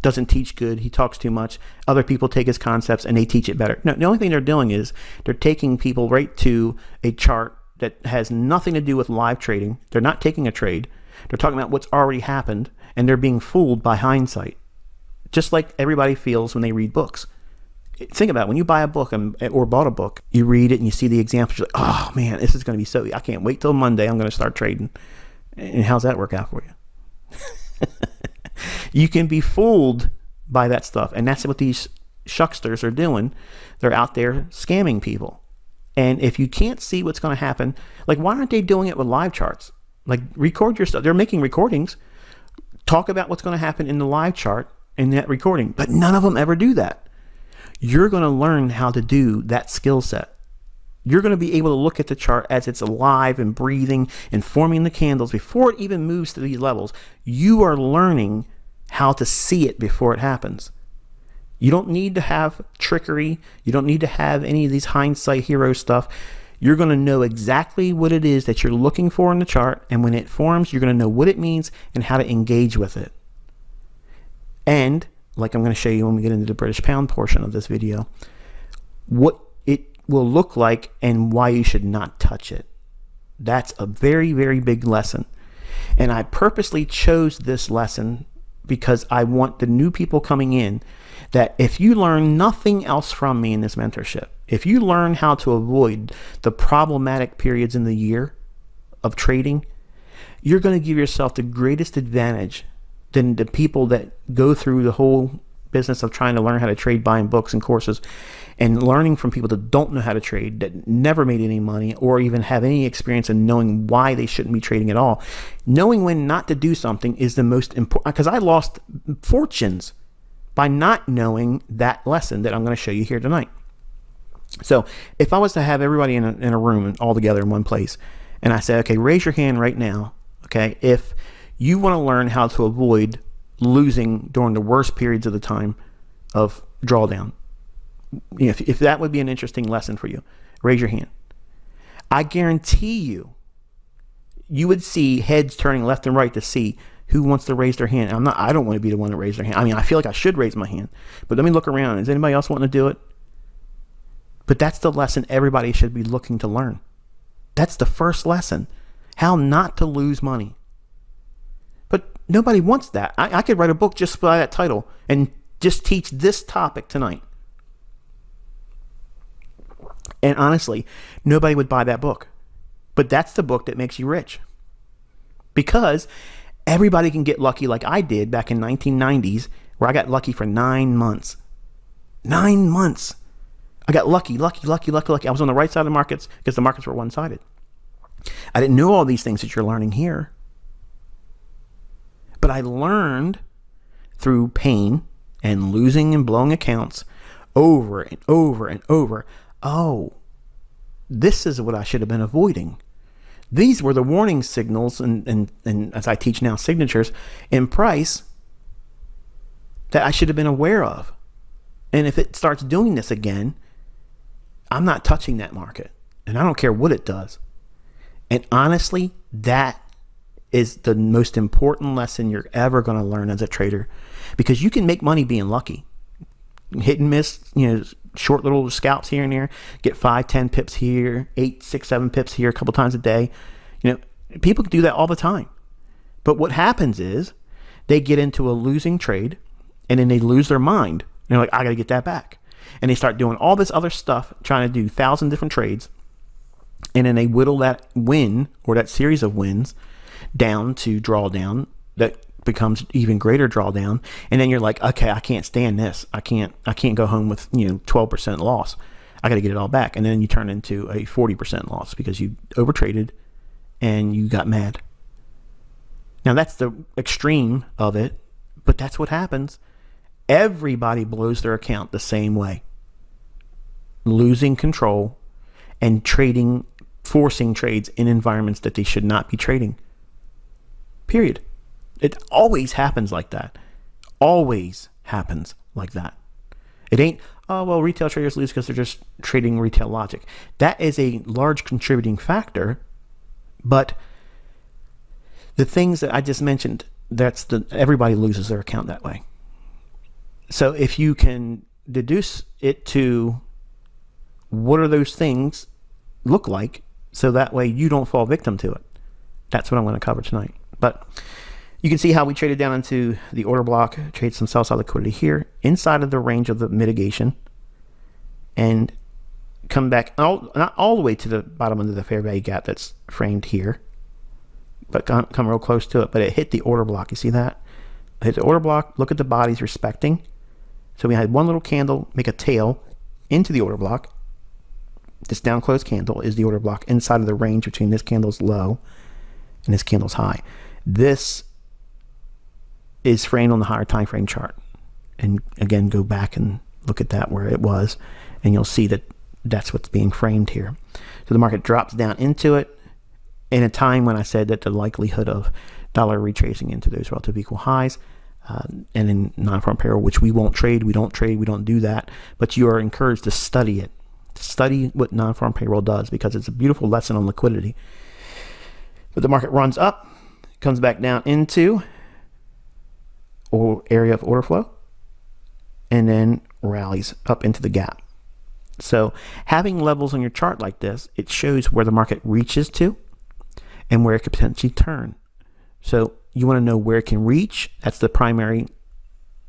doesn't teach good. He talks too much. Other people take his concepts and they teach it better. No, the only thing they're doing is they're taking people right to a chart that has nothing to do with live trading. They're not taking a trade. They're talking about what's already happened, and they're being fooled by hindsight, just like everybody feels when they read books. Think about it. When you buy a book or bought a book, you read it and you see the examples. You're like, oh man, this is going to be so, I can't wait till Monday. I'm going to start trading. And how's that work out for you? You can be fooled by that stuff. And that's what these shucksters are doing. They're out there scamming people. And if you can't see what's going to happen, like why aren't they doing it with live charts? Like record your stuff. They're making recordings. Talk about what's going to happen in the live chart in that recording. But none of them ever do that. You're going to learn how to do that skill set. You're going to be able to look at the chart as it's alive and breathing and forming the candles before it even moves to these levels. You are learning how to see it before it happens. You don't need to have trickery. You don't need to have any of these hindsight hero stuff. You're going to know exactly what it is that you're looking for in the chart, and when it forms, you're going to know what it means and how to engage with it. And like I'm going to show you when we get into the British pound portion of this video, what it will look like and why you should not touch it. That's a very, very big lesson. And I purposely chose this lesson because I want the new people coming in that if you learn nothing else from me in this mentorship, if you learn how to avoid the problematic periods in the year of trading, you're going to give yourself the greatest advantage than the people that go through the whole business of trying to learn how to trade, buying books and courses and learning from people that don't know how to trade, that never made any money or even have any experience in knowing why they shouldn't be trading at all. Knowing when not to do something is the most important, because I lost fortunes by not knowing that lesson that I'm going to show you here tonight. So if I was to have everybody in a room all together in one place, and I say, okay, raise your hand right now, okay, if you want to learn how to avoid losing during the worst periods of the time of drawdown, if that would be an interesting lesson for you, raise your hand. I guarantee you would see heads turning left and right to see who wants to raise their hand. I don't want to be the one to raise their hand. I mean, I feel like I should raise my hand, but let me look around. Is anybody else wanting to do it? But that's the lesson everybody should be looking to learn. That's the first lesson, how not to lose money. But nobody wants that. I could write a book just by that title and just teach this topic tonight. And honestly, nobody would buy that book. But that's the book that makes you rich. Because everybody can get lucky like I did back in 1990s, where I got lucky for 9 months. 9 months. I got lucky. I was on the right side of the markets because the markets were one-sided. I didn't know all these things that you're learning here. But I learned through pain and losing and blowing accounts over and over and over. Oh, this is what I should have been avoiding. These were the warning signals, and as I teach now, signatures in price that I should have been aware of. And if it starts doing this again, I'm not touching that market. And I don't care what it does. And honestly, that is the most important lesson you're ever going to learn as a trader, because you can make money being lucky. Hit and miss, short little scalps here and there, get 5, 10 pips here, 8, 6, 7 pips here a couple times a day. People do that all the time. But what happens is they get into a losing trade and then they lose their mind. They're like, I got to get that back. And they start doing all this other stuff, trying to do 1,000 different trades. And then they whittle that win or that series of wins down to drawdown that becomes even greater drawdown. And then you're like, okay, I can't stand this. I can't go home with 12% loss. I got to get it all back. And then you turn into a 40% loss because you overtraded and you got mad. Now that's the extreme of it, but that's what happens. Everybody blows their account the same way. Losing control and trading, forcing trades in environments that they should not be trading. Period. It always happens like that. Always happens like that. It ain't, oh, well, retail traders lose because they're just trading retail logic. That is a large contributing factor, but the things that I just mentioned, everybody loses their account that way. So if you can deduce it to what are those things look like, so that way you don't fall victim to it. That's what I'm going to cover tonight. But you can see how we traded down into the order block, trade some sell side liquidity here inside of the range of the mitigation, and come back not all the way to the bottom of the fair value gap that's framed here, but come real close to it. But it hit the order block. You see that? It hit the order block. Look at the bodies respecting. So we had one little candle make a tail into the order block. This down close candle is the order block inside of the range between this candle's low and this candle's high. This is framed on the higher time frame chart. And again, go back and look at that where it was, and you'll see that that's what's being framed here. So the market drops down into it in a time when I said that the likelihood of dollar retracing into those relative equal highs, and in non-farm payroll, which we won't trade, we don't do that, but you are encouraged to study it. Study what non-farm payroll does, because it's a beautiful lesson on liquidity. But the market runs up, comes back down into or area of order flow, and then rallies up into the gap. So having levels on your chart like this, it shows where the market reaches to and where it could potentially turn. So you want to know where it can reach. That's the primary,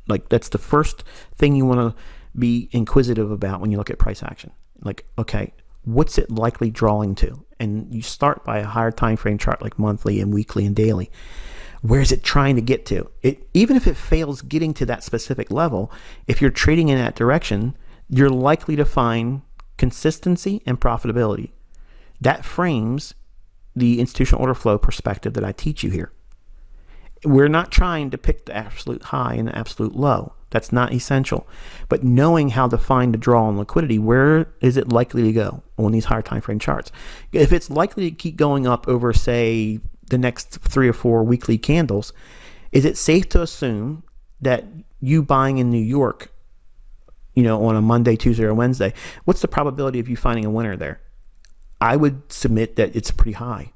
that's the first thing you want to be inquisitive about when you look at price action. Like, okay, what's it likely drawing to? And you start by a higher time frame chart like monthly and weekly and daily. Where is it trying to get to? Even if it fails getting to that specific level, if you're trading in that direction, you're likely to find consistency and profitability. That frames the institutional order flow perspective that I teach you here. We're not trying to pick the absolute high and the absolute low. That's not essential. But knowing how to find the draw on liquidity, where is it likely to go on these higher time frame charts? If it's likely to keep going up over, say, the next 3 or 4 weekly candles, is it safe to assume that you buying in New York, on a Monday, Tuesday, or Wednesday, what's the probability of you finding a winner there? I would submit that it's pretty high.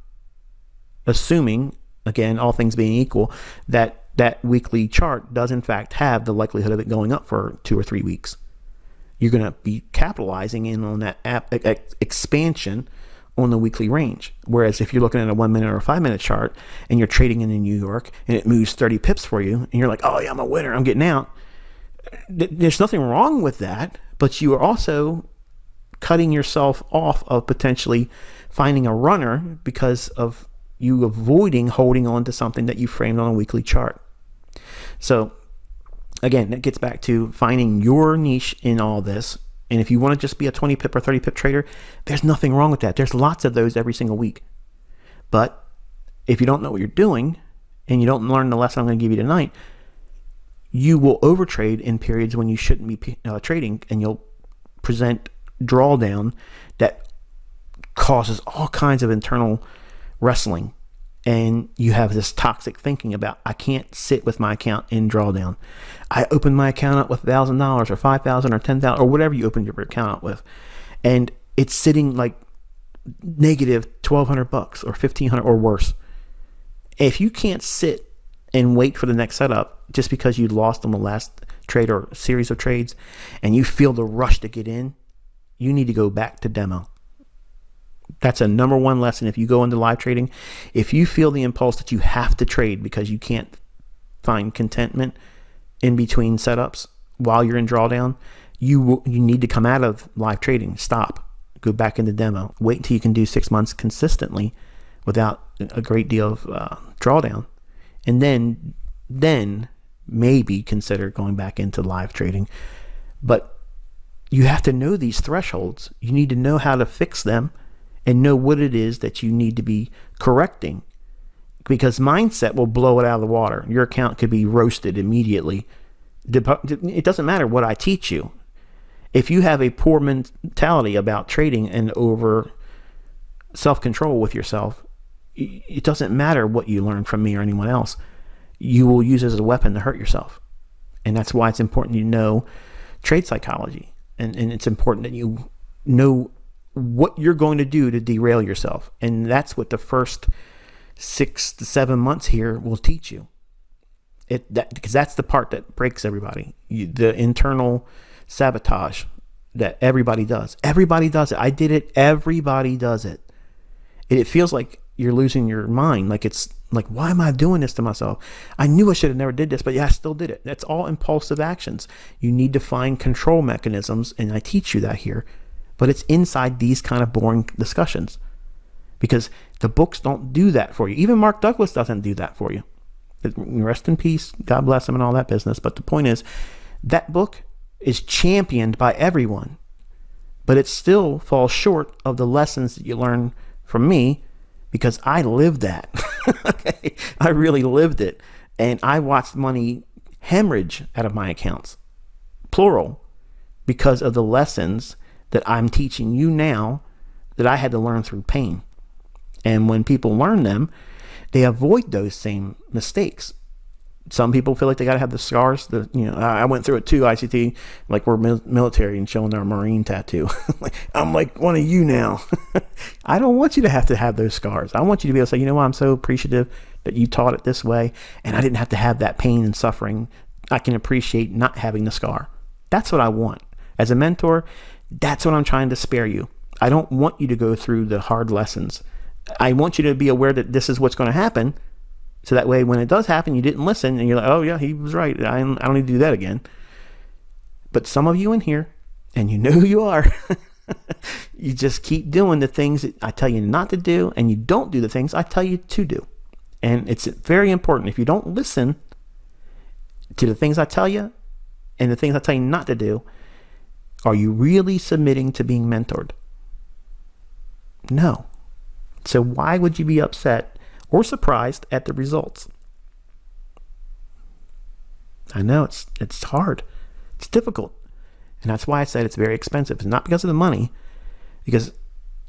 Assuming, again, all things being equal, that weekly chart does in fact have the likelihood of it going up for 2 or 3 weeks. You're going to be capitalizing in on that expansion on the weekly range. Whereas if you're looking at a 1 minute or a 5 minute chart and you're trading in New York and it moves 30 pips for you and you're like, oh yeah, I'm a winner, I'm getting out. There's nothing wrong with that, but you are also cutting yourself off of potentially finding a runner because of you avoiding holding on to something that you framed on a weekly chart. So again, that gets back to finding your niche in all this. And if you want to just be a 20 pip or 30 pip trader, there's nothing wrong with that. There's lots of those every single week. But if you don't know what you're doing and you don't learn the lesson I'm going to give you tonight, you will overtrade in periods when you shouldn't be trading, and you'll present drawdown that causes all kinds of internal wrestling. And you have this toxic thinking about, I can't sit with my account in drawdown. I opened my account up with $1,000 or $5,000 or $10,000 or whatever you opened your account up with, and it's sitting like negative $1,200 or $1,500 or worse. If you can't sit and wait for the next setup just because you lost on the last trade or series of trades, and you feel the rush to get in, you need to go back to demo. That's a number one lesson. If you go into live trading, if you feel the impulse that you have to trade because you can't find contentment in between setups while you're in drawdown, you need to come out of live trading. Stop. Go back into demo. Wait until you can do 6 months consistently without a great deal of drawdown, and then maybe consider going back into live trading. But you have to know these thresholds. You need to know how to fix them and know what it is that you need to be correcting, because mindset will blow it out of the water. Your account could be roasted immediately. It doesn't matter what I teach you. If you have a poor mentality about trading and over self-control with yourself, it doesn't matter what you learn from me or anyone else. You will use it as a weapon to hurt yourself. And that's why it's important you know trade psychology. And it's important that you know what you're going to do to derail yourself. And that's what the first 6 to 7 months here will teach you. Because that's the part that breaks everybody. The internal sabotage that everybody does. Everybody does it. I did it. Everybody does it. It feels like you're losing your mind. Like it's like, why am I doing this to myself? I knew I should have never did this, but yeah, I still did it. That's all impulsive actions. You need to find control mechanisms, and I teach you that here. But it's inside these kind of boring discussions, because the books don't do that for you. Even Mark Douglas doesn't do that for you. Rest in peace. God bless him and all that business. But the point is, that book is championed by everyone, but it still falls short of the lessons that you learn from me, because I lived that. Okay? I really lived it. And I watched money hemorrhage out of my accounts, plural, because of the lessons that I'm teaching you now that I had to learn through pain. And when people learn them, they avoid those same mistakes. Some people feel like they got to have the scars. I went through it too, ICT, like we're military and showing our Marine tattoo. I'm like one of you now. I don't want you to have those scars. I want you to be able to say, you know what, I'm so appreciative that you taught it this way, and I didn't have to have that pain and suffering. I can appreciate not having the scar. That's what I want. As a mentor, that's what I'm trying to spare you. I don't want you to go through the hard lessons. I want you to be aware that this is what's going to happen. So that way, when it does happen, you didn't listen and you're like, oh yeah, he was right. I don't need to do that again. But some of you in here, and you know who you are, you just keep doing the things that I tell you not to do, and you don't do the things I tell you to do. And it's very important. If you don't listen to the things I tell you and the things I tell you not to do, are you really submitting to being mentored? No. So why would you be upset or surprised at the results? I know it's hard. It's difficult. And that's why I said it's very expensive. It's not because of the money, because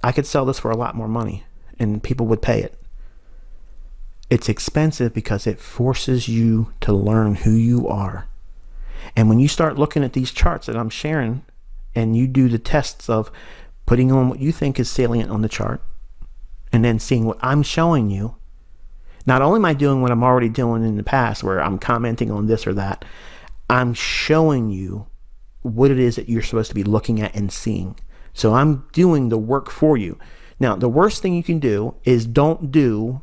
I could sell this for a lot more money and people would pay it. It's expensive because it forces you to learn who you are. And when you start looking at these charts that I'm sharing, and you do the tests of putting on what you think is salient on the chart, and then seeing what I'm showing you, not only am I doing what I'm already doing in the past, where I'm commenting on this or that, I'm showing you what it is that you're supposed to be looking at and seeing. So I'm doing the work for you. Now, the worst thing you can do is don't do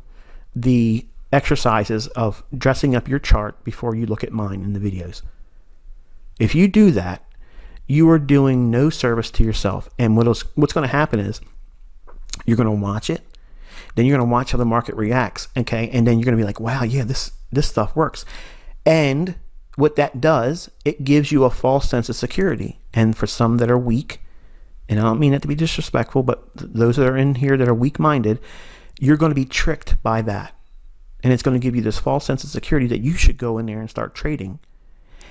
the exercises of dressing up your chart before you look at mine in the videos. If you do that, you are doing no service to yourself. And what's going to happen is you're going to watch it. Then you're going to watch how the market reacts. Okay. And then you're going to be like, wow, yeah, this stuff works. And what that does, it gives you a false sense of security. And for some that are weak, and I don't mean that to be disrespectful, but those that are in here that are weak-minded, you're going to be tricked by that. And it's going to give you this false sense of security that you should go in there and start trading.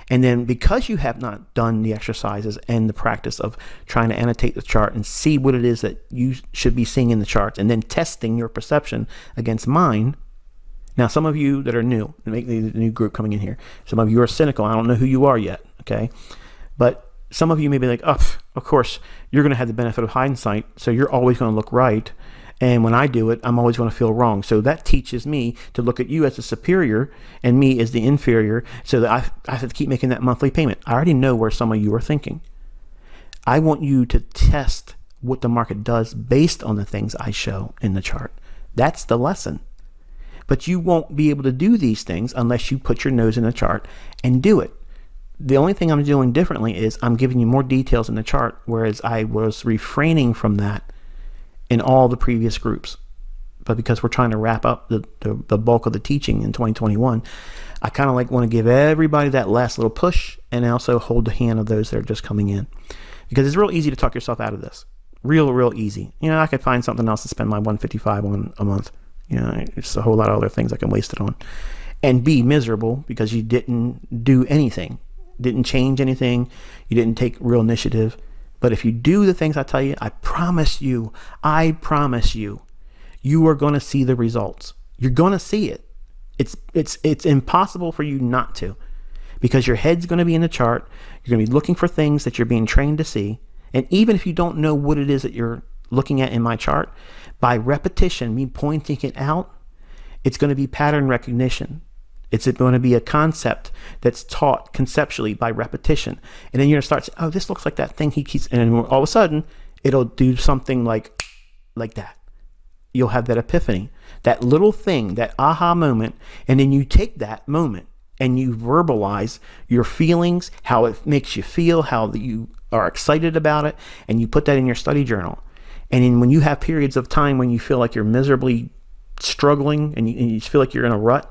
And then because you have not done the exercises and the practice of trying to annotate the chart and see what it is that you should be seeing in the charts, and then testing your perception against mine. Now, some of you that are new, make the new group coming in here, some of you are cynical. I don't know who you are yet, okay? But some of you may be like, oh, of course, you're going to have the benefit of hindsight, so you're always going to look right. And when I do it, I'm always going to feel wrong. So that teaches me to look at you as the superior and me as the inferior, so that I have to keep making that monthly payment. I already know where some of you are thinking. I want you to test what the market does based on the things I show in the chart. That's the lesson. But you won't be able to do these things unless you put your nose in the chart and do it. The only thing I'm doing differently is I'm giving you more details in the chart, whereas I was refraining from that in all the previous groups. But because we're trying to wrap up the bulk of the teaching in 2021, I kind of want to give everybody that last little push, and also hold the hand of those that are just coming in. Because it's real easy to talk yourself out of this. Real easy. I could find something else to spend my $155 on a month. It's a whole lot of other things I can waste it on. And be miserable because you didn't do anything. Didn't change anything. You didn't take real initiative. But if you do the things I tell you, I promise you, you are going to see the results. You're going to see it. It's impossible for you not to, because your head's going to be in the chart. You're going to be looking for things that you're being trained to see. And even if you don't know what it is that you're looking at in my chart, by repetition, me pointing it out, it's going to be pattern recognition. It's going to be a concept that's taught conceptually by repetition. And then you're going to start saying, oh, this looks like that thing he keeps, and all of a sudden, it'll do something like that. You'll have that epiphany, that little thing, that aha moment, and then you take that moment and you verbalize your feelings, how it makes you feel, how you are excited about it, and you put that in your study journal. And then when you have periods of time when you feel like you're miserably struggling and you feel like you're in a rut,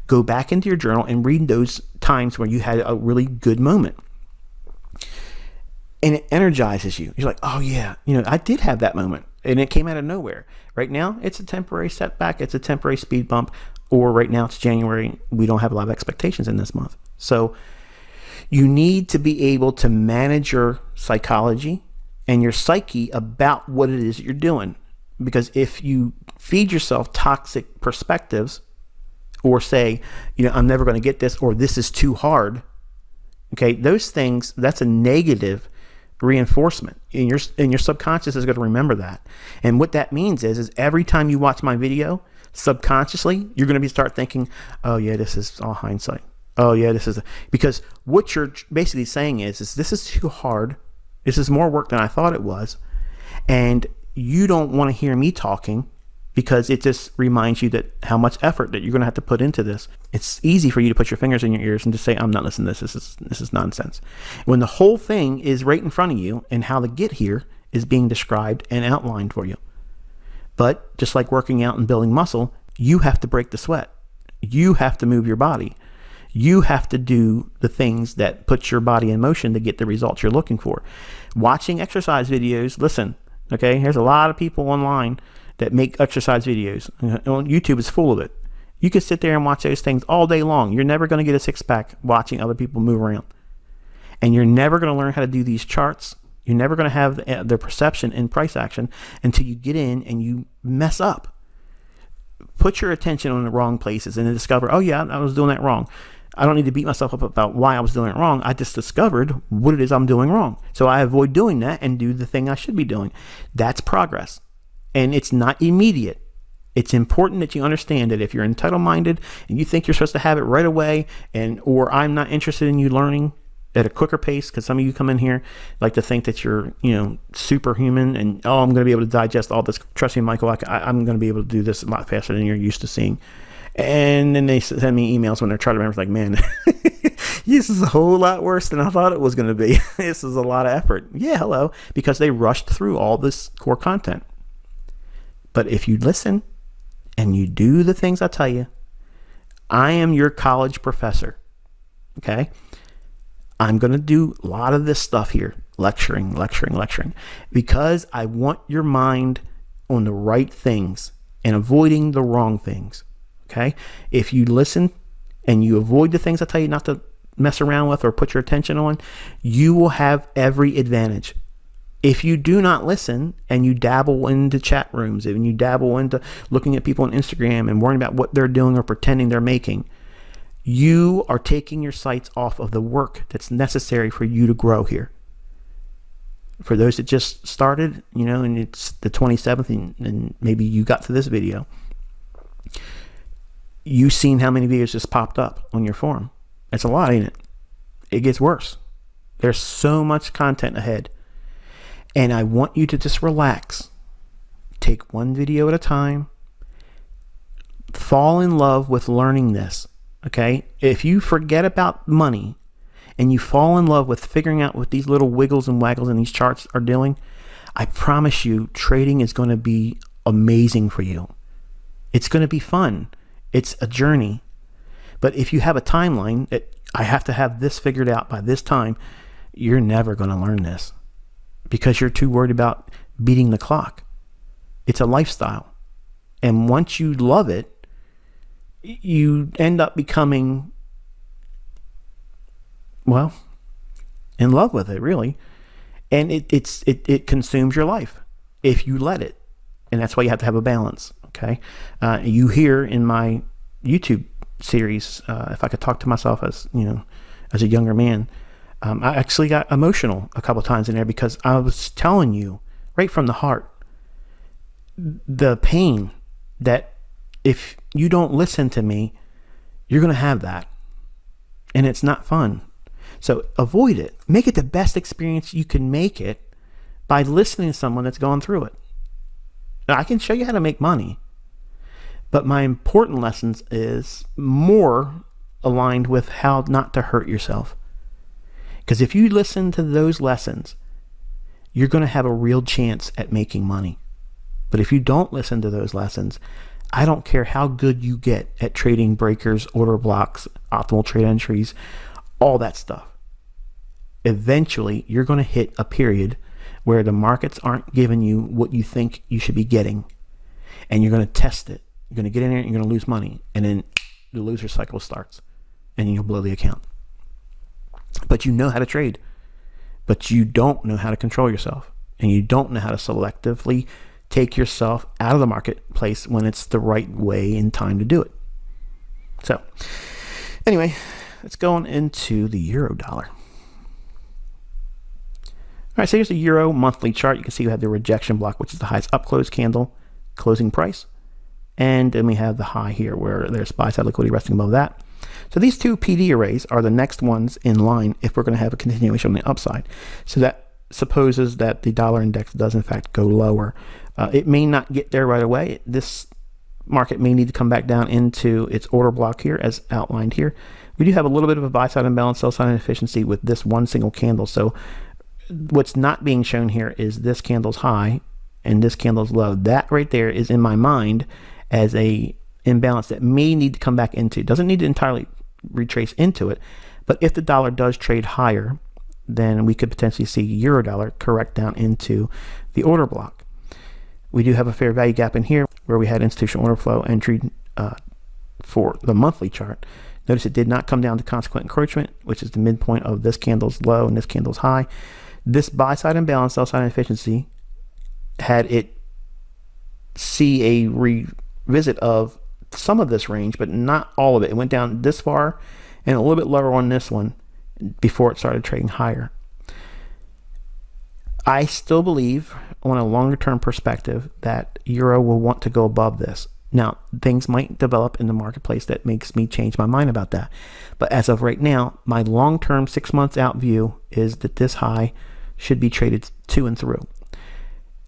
go back into your journal and read those times where you had a really good moment. And it energizes you. You're like, oh yeah, I did have that moment, and it came out of nowhere. Right now, it's a temporary setback. It's a temporary speed bump. Or right now, it's January. We don't have a lot of expectations in this month. So you need to be able to manage your psychology and your psyche about what it is that you're doing. Because if you feed yourself toxic perspectives or say, I'm never going to get this, or this is too hard. Okay, those things, that's a negative reinforcement, and your subconscious is going to remember that. And what that means is every time you watch my video, subconsciously you're going to start thinking, oh yeah, this is all hindsight. Oh yeah, because what you're basically saying is this is too hard. This is more work than I thought it was, and you don't want to hear me talking, because it just reminds you that how much effort that you're going to have to put into this. It's easy for you to put your fingers in your ears and just say, I'm not listening to this. This is nonsense. When the whole thing is right in front of you, and how to get here is being described and outlined for you. But just like working out and building muscle, you have to break the sweat. You have to move your body. You have to do the things that put your body in motion to get the results you're looking for. Watching exercise videos, listen, okay, there's a lot of people online that make exercise videos. YouTube is full of it. You can sit there and watch those things all day long. You're never going to get a six-pack watching other people move around. And you're never going to learn how to do these charts. You're never going to have the perception in price action until you get in and you mess up. Put your attention on the wrong places and then discover, oh yeah, I was doing that wrong. I don't need to beat myself up about why I was doing it wrong. I just discovered what it is I'm doing wrong. So I avoid doing that and do the thing I should be doing. That's progress. And it's not immediate. It's important that you understand that if you're entitled-minded and you think you're supposed to have it right away, or I'm not interested in you learning at a quicker pace, because some of you come in here like to think that you're, superhuman and, I'm going to be able to digest all this. Trust me, Michael, I'm going to be able to do this a lot faster than you're used to seeing. And then they send me emails when they're charter members like, man, this is a whole lot worse than I thought it was going to be. This is a lot of effort. Yeah, hello, because they rushed through all this core content. But if you listen and you do the things I tell you, I am your college professor. Okay? I'm going to do a lot of this stuff here, lecturing, because I want your mind on the right things and avoiding the wrong things. Okay? If you listen and you avoid the things I tell you not to mess around with or put your attention on, you will have every advantage. If you do not listen and you dabble into chat rooms and you dabble into looking at people on Instagram and worrying about what they're doing or pretending they're making, you are taking your sights off of the work that's necessary for you to grow here. For those that just started, and it's the 27th and maybe you got to this video, you've seen how many videos just popped up on your forum. That's a lot, ain't it? It gets worse. There's so much content ahead. And I want you to just relax. Take one video at a time. Fall in love with learning this, okay? If you forget about money and you fall in love with figuring out what these little wiggles and waggles in these charts are doing, I promise you trading is going to be amazing for you. It's going to be fun. It's a journey. But if you have a timeline that I have to have this figured out by this time, you're never going to learn this. Because you're too worried about beating the clock. It's a lifestyle. And once you love it, you end up becoming, in love with it, really. And it consumes your life if you let it. And that's why you have to have a balance, okay? You hear in my YouTube series, if I could talk to myself as a younger man, I actually got emotional a couple times in there because I was telling you right from the heart the pain that if you don't listen to me, you're going to have that. And it's not fun. So avoid it. Make it the best experience you can make it by listening to someone that's gone through it. Now, I can show you how to make money, but my important lessons is more aligned with how not to hurt yourself. Because if you listen to those lessons, you're going to have a real chance at making money. But if you don't listen to those lessons, I don't care how good you get at trading breakers, order blocks, optimal trade entries, all that stuff. Eventually, you're going to hit a period where the markets aren't giving you what you think you should be getting. And you're going to test it. You're going to get in there and you're going to lose money. And then the loser cycle starts. And you'll blow the account. But you know how to trade, but you don't know how to control yourself, and you don't know how to selectively take yourself out of the marketplace when it's the right way and time to do it. So anyway, let's go on into the euro dollar. All right, so here's the euro monthly chart. You can see we have the rejection block, which is the highest up close candle, closing price. And then we have the high here where there's buy side liquidity resting above that. So these two PD arrays are the next ones in line if we're going to have a continuation on the upside. So that supposes that the dollar index does in fact go lower. It may not get there right away. This market may need to come back down into its order block here as outlined here. We do have a little bit of a buy side imbalance, sell side inefficiency with this one single candle. So what's not being shown here is this candle's high and this candle's low. That right there is in my mind as a imbalance that may need to come back into. Doesn't need to entirely retrace into it, but if the dollar does trade higher, then we could potentially see euro dollar correct down into the order block. We do have a fair value gap in here where we had institutional order flow entry for the monthly chart. Notice it did not come down to consequent encroachment, which is the midpoint of this candle's low and this candle's high. This buy side imbalance, sell side inefficiency had it see a revisit of some of this range, but not all of it. It went down this far and a little bit lower on this one before it started trading higher. I still believe on a longer term perspective that euro will want to go above this. Now, things might develop in the marketplace that makes me change my mind about that. But as of right now, my long-term 6 months out view is that this high should be traded to and through.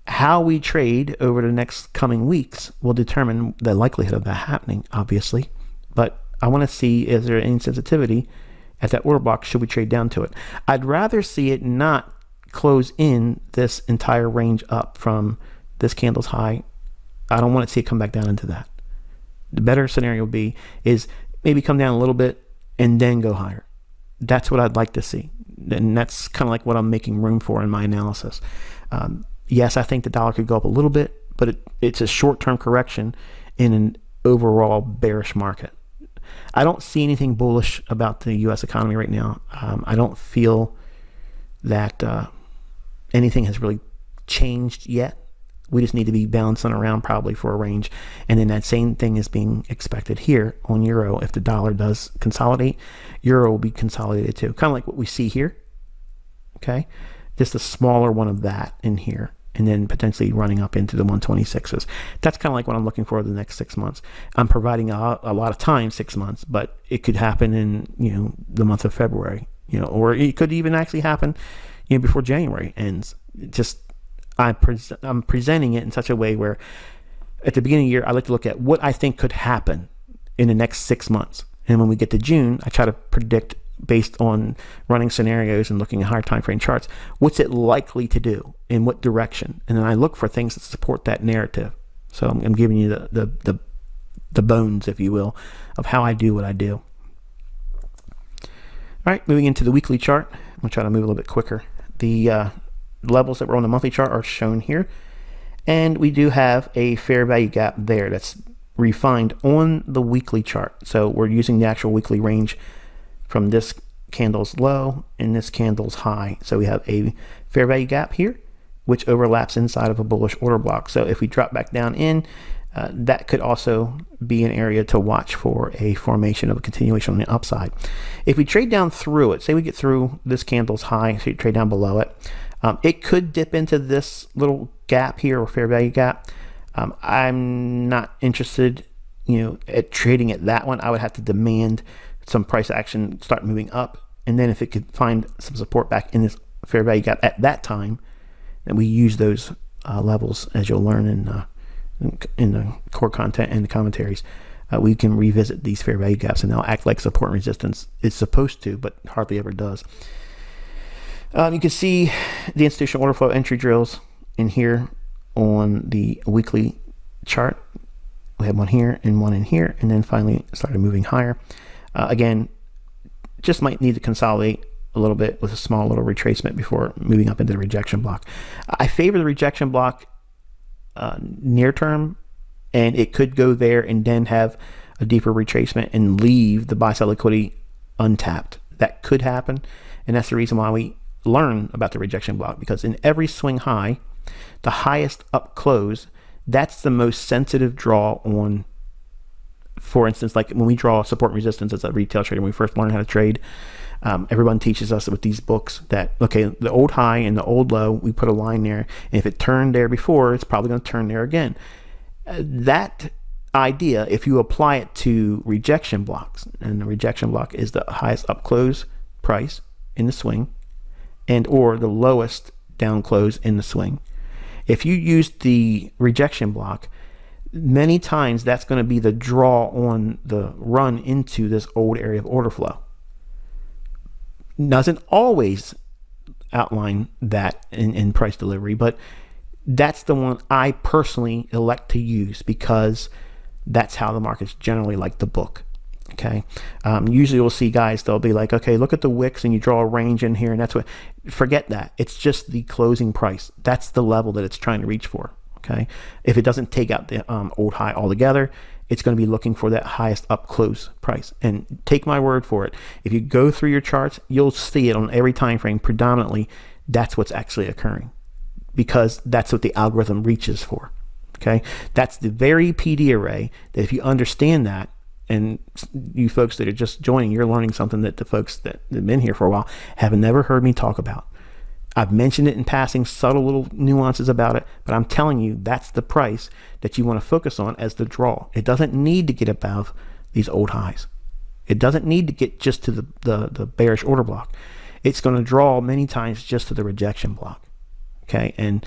How we trade over the next coming weeks will determine the likelihood of that happening, obviously. But I want to see, is there any sensitivity at that order block? Should we trade down to it? I'd rather see it not close in this entire range up from this candle's high. I don't want to see it come back down into that. The better scenario would be is maybe come down a little bit and then go higher. That's what I'd like to see. And that's kind of like what I'm making room for in my analysis. Yes, I think the dollar could go up a little bit, but it's a short-term correction in an overall bearish market. I don't see anything bullish about the U.S. economy right now. I don't feel that anything has really changed yet. We just need to be bouncing around probably for a range. And then that same thing is being expected here on euro. If the dollar does consolidate, euro will be consolidated too. Kind of like what we see here. Okay. Just a smaller one of that in here. And then potentially running up into the 126s. That's kind of like what I'm looking for the next 6 months. I'm providing a lot of time, 6 months, but it could happen in, the month of February, or it could even actually happen, before January ends. I'm presenting it in such a way where at the beginning of the year, I like to look at what I think could happen in the next 6 months. And when we get to June, I try to predict based on running scenarios and looking at higher time frame charts, what's it likely to do in what direction? And then I look for things that support that narrative. So I'm giving you the bones, if you will, of how I do what I do. All right, moving into the weekly chart. I'm going to try to move a little bit quicker. The levels that were on the monthly chart are shown here. And we do have a fair value gap there that's refined on the weekly chart. So we're using the actual weekly range from this candle's low and this candle's high. So we have a fair value gap here, which overlaps inside of a bullish order block. So if we drop back down in, that could also be an area to watch for a formation of a continuation on the upside. If we trade down through it, say we get through this candle's high, so you trade down below it, it could dip into this little gap here, or fair value gap. I'm not interested, at trading at that one. I would have to demand some price action, start moving up, and then if it could find some support back in this fair value gap at that time, then we use those levels, as you'll learn in the core content and the commentaries. We can revisit these fair value gaps, and they'll act like support and resistance. It's supposed to, but hardly ever does. You can see the institutional order flow entry drills in here on the weekly chart. We have one here and one in here, and then finally started moving higher. Again, just might need to consolidate a little bit with a small little retracement before moving up into the rejection block. I favor the rejection block near term, and it could go there and then have a deeper retracement and leave the buy side liquidity untapped. That could happen, and that's the reason why we learn about the rejection block, because in every swing high, the highest up close, that's the most sensitive draw on For instance, like when we draw support and resistance as a retail trader, when we first learn how to trade, everyone teaches us with these books that, okay, the old high and the old low, we put a line there. And if it turned there before, it's probably going to turn there again. That idea, if you apply it to rejection blocks, and the rejection block is the highest up close price in the swing and or the lowest down close in the swing. If you use the rejection block, many times that's going to be the draw on the run into this old area of order flow. Doesn't always outline that in price delivery, but that's the one I personally elect to use because that's how the markets generally like the book. Okay. Usually we'll see guys, they'll be like, okay, look at the wicks and you draw a range in here, and that's what, forget that. It's just the closing price. That's the level that it's trying to reach for. Okay. If it doesn't take out the old high altogether, it's going to be looking for that highest up close price. And take my word for it, if you go through your charts, you'll see it on every time frame. Predominantly, that's what's actually occurring because that's what the algorithm reaches for. Okay. That's the very PD array that if you understand that, and you folks that are just joining, you're learning something that the folks that have been here for a while have never heard me talk about. I've mentioned it in passing, subtle little nuances about it, but I'm telling you that's the price that you want to focus on as the draw. It doesn't need to get above these old highs. It doesn't need to get just to the bearish order block. It's going to draw many times just to the rejection block. Okay, and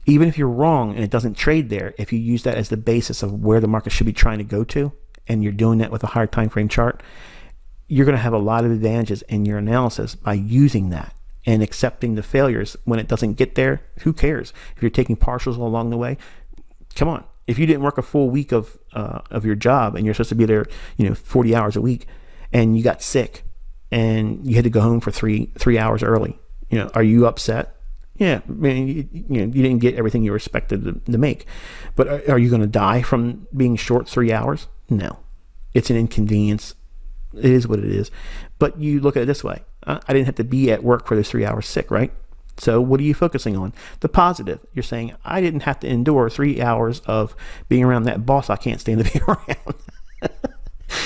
even if you're wrong and it doesn't trade there, if you use that as the basis of where the market should be trying to go to, and you're doing that with a higher time frame chart, you're going to have a lot of advantages in your analysis by using that and accepting the failures when it doesn't get there. Who cares if you're taking partials along the way? Come on, if you didn't work a full week of your job and you're supposed to be there 40 hours a week, and you got sick and you had to go home for three hours early, are you upset? Yeah, I mean, you didn't get everything you were expected to make, but are you going to die from being short 3 hours? No, it's an inconvenience. It is what it is. But you look at it this way. I didn't have to be at work for those 3 hours sick, right? So what are you focusing on? The positive. You're saying, I didn't have to endure 3 hours of being around that boss I can't stand to be around.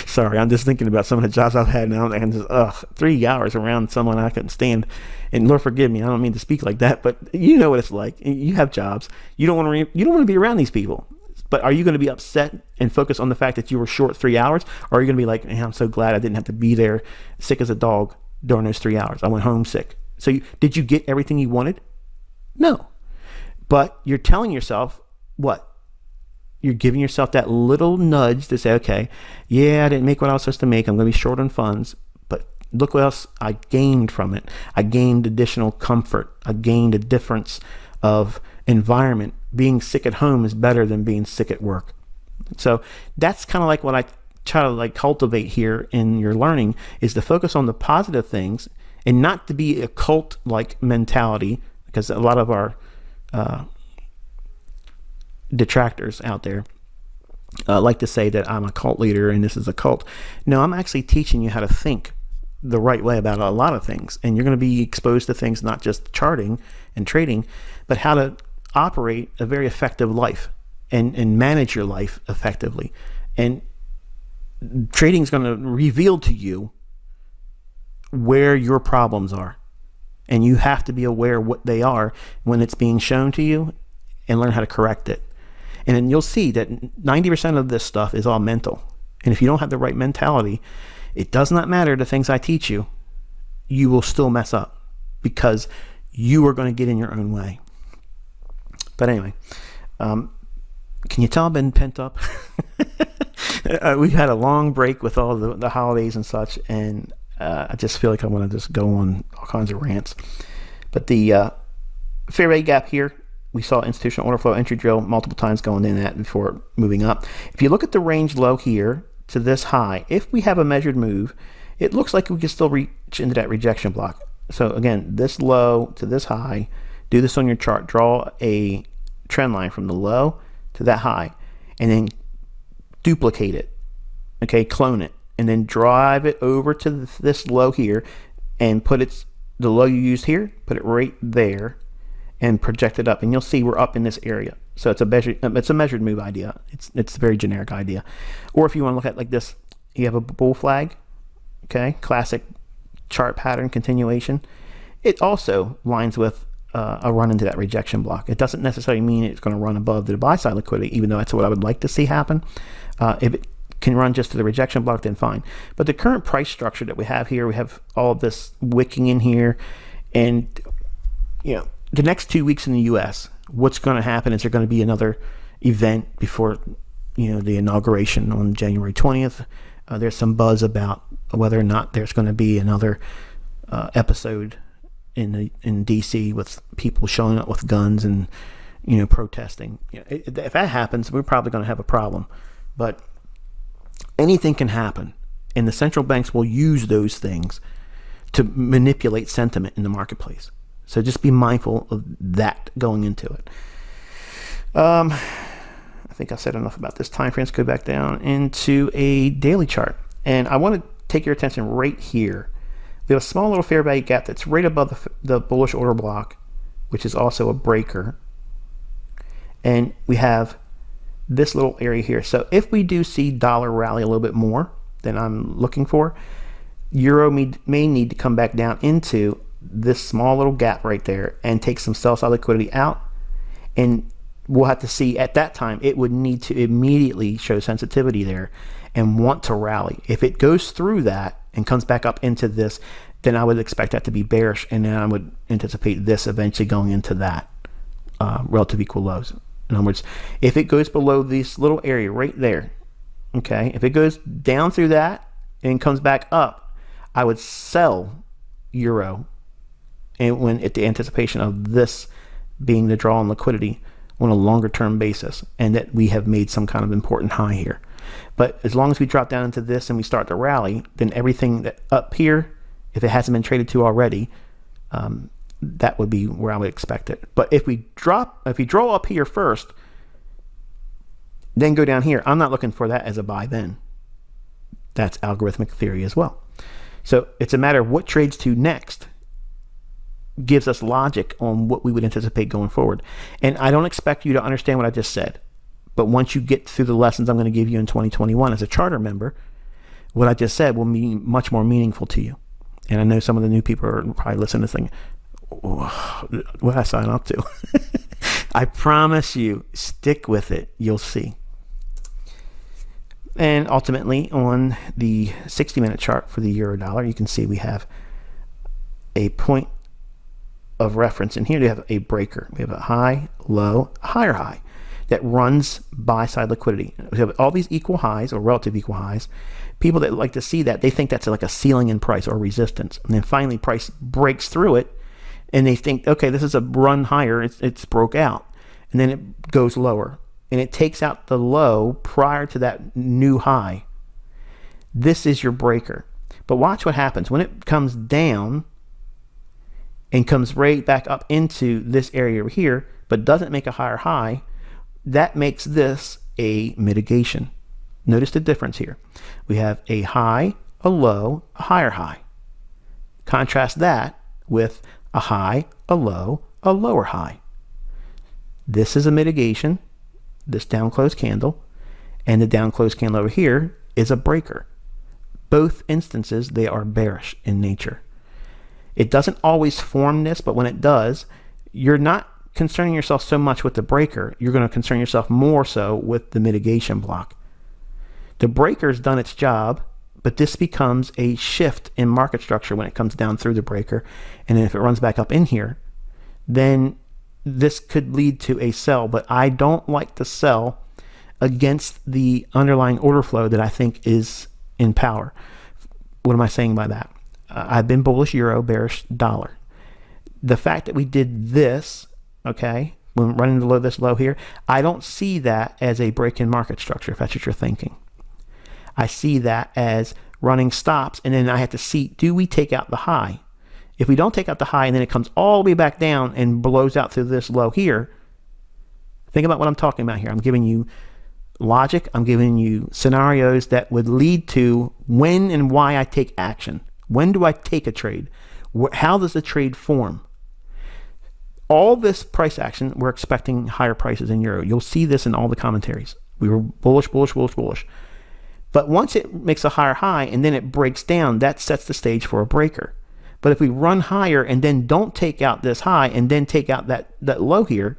Sorry, I'm just thinking about some of the jobs I've had now, and just 3 hours around someone I couldn't stand. And Lord forgive me, I don't mean to speak like that, but you know what it's like. You have jobs. You don't want to be around these people. But are you going to be upset and focus on the fact that you were short 3 hours? Or are you going to be like, man, I'm so glad I didn't have to be there sick as a dog during those 3 hours. I went home sick. So did you get everything you wanted? No. But you're telling yourself what? You're giving yourself that little nudge to say, okay, yeah, I didn't make what I was supposed to make. I'm going to be short on funds. But look what else I gained from it. I gained additional comfort. I gained a difference of environment. Being sick at home is better than being sick at work. So that's kind of like what I try to cultivate here in your learning, is to focus on the positive things and not to be a cult like mentality, because a lot of our detractors out there like to say that I'm a cult leader and this is a cult. No, I'm actually teaching you how to think the right way about a lot of things, and you're going to be exposed to things, not just charting and trading, but how to operate a very effective life and manage your life effectively. And trading is going to reveal to you where your problems are, and you have to be aware of what they are when it's being shown to you and learn how to correct it. And then you'll see that 90% of this stuff is all mental. And if you don't have the right mentality, it does not matter the things I teach you, you will still mess up because you are going to get in your own way. But anyway, can you tell I've been pent up? We've had a long break with all the holidays and such, and I just feel like I want to just go on all kinds of rants. But the fair rate gap here, we saw institutional order flow entry drill multiple times going in that before moving up. If you look at the range low here to this high, if we have a measured move, it looks like we can still reach into that rejection block. So again, this low to this high, do this on your chart, draw a trend line from the low to that high, and then duplicate it, okay, clone it, and then drive it over to this low here and put the low you used here, put it right there and project it up, and you'll see we're up in this area. So it's a measured move idea. It's a very generic idea. Or if you want to look at like this, you have a bull flag, okay, classic chart pattern continuation. It also lines with a run into that rejection block. It doesn't necessarily mean it's going to run above the buy side liquidity, even though that's what I would like to see happen. If it can run just to the rejection block, then fine. But the current price structure that we have here, we have all of this wicking in here, and the next 2 weeks in the U.S., what's going to happen is there going to be another event before the inauguration on January 20th. There's some buzz about whether or not there's going to be another episode in DC with people showing up with guns and protesting. If that happens, we're probably going to have a problem. But anything can happen, and the central banks will use those things to manipulate sentiment in the marketplace. So just be mindful of that going into it. I think I said enough about this. Time frames. Go back down into a daily chart, and I want to take your attention right here. We have a small little fair value gap that's right above the bullish order block, which is also a breaker, and we have this little area here. So if we do see dollar rally a little bit more than I'm looking for, euro may need to come back down into this small little gap right there and take some sell side liquidity out, and we'll have to see at that time. It would need to immediately show sensitivity there and want to rally. If it goes through that and comes back up into this, then I would expect that to be bearish, and then I would anticipate this eventually going into that relative equal lows. In other words, if it goes below this little area right there, okay, if it goes down through that and comes back up, I would sell euro, and when at the anticipation of this being the draw on liquidity on a longer term basis, and that we have made some kind of important high here. But as long as we drop down into this and we start to rally, then everything that up here, if it hasn't been traded to already, that would be where I would expect it. But if we draw up here first, then go down here, I'm not looking for that as a buy then. That's algorithmic theory as well. So it's a matter of what trades to next gives us logic on what we would anticipate going forward. And I don't expect you to understand what I just said, but once you get through the lessons I'm going to give you in 2021 as a charter member, what I just said will be much more meaningful to you. And I know some of the new people are probably listening to this thinking, what I sign up to? I promise you, stick with it. You'll see. And ultimately, on the 60-minute chart for the euro dollar, you can see we have a point of reference. And here we have a breaker. We have a high, low, higher high that runs buy side liquidity. We have all these equal highs or relative equal highs. People that like to see that, they think that's like a ceiling in price or resistance. And then finally price breaks through it, and they think, okay, this is a run higher. It's broke out. And then it goes lower, and it takes out the low prior to that new high. This is your breaker. But watch what happens when it comes down and comes right back up into this area over here, but doesn't make a higher high. That makes this a mitigation. Notice the difference here. We have a high, a low, a higher high. Contrast that with a high, a low, a lower high. This is a mitigation, this down close candle, and the down close candle over here is a breaker. Both instances, they are bearish in nature. It doesn't always form this, but when it does, you're not concerning yourself so much with the breaker. You're going to concern yourself more so with the mitigation block. The breaker's done its job, but this becomes a shift in market structure when it comes down through the breaker. And then if it runs back up in here, then this could lead to a sell. But I don't like to sell against the underlying order flow that I think is in power. What am I saying by that? I've been bullish euro, bearish dollar. The fact that we did this, okay, when running below this low here, I don't see that as a break in market structure, if that's what you're thinking. I see that as running stops, and then I have to see, do we take out the high? If we don't take out the high and then it comes all the way back down and blows out through this low here, think about what I'm talking about here. I'm giving you logic. I'm giving you scenarios that would lead to when and why I take action. When do I take a trade? How does the trade form? all this price action, we're expecting higher prices in euro. You'll see this in all the commentaries. We were bullish, bullish, bullish, bullish. But once it makes a higher high and then it breaks down, that sets the stage for a breaker. But if we run higher and then don't take out this high and then take out that low here,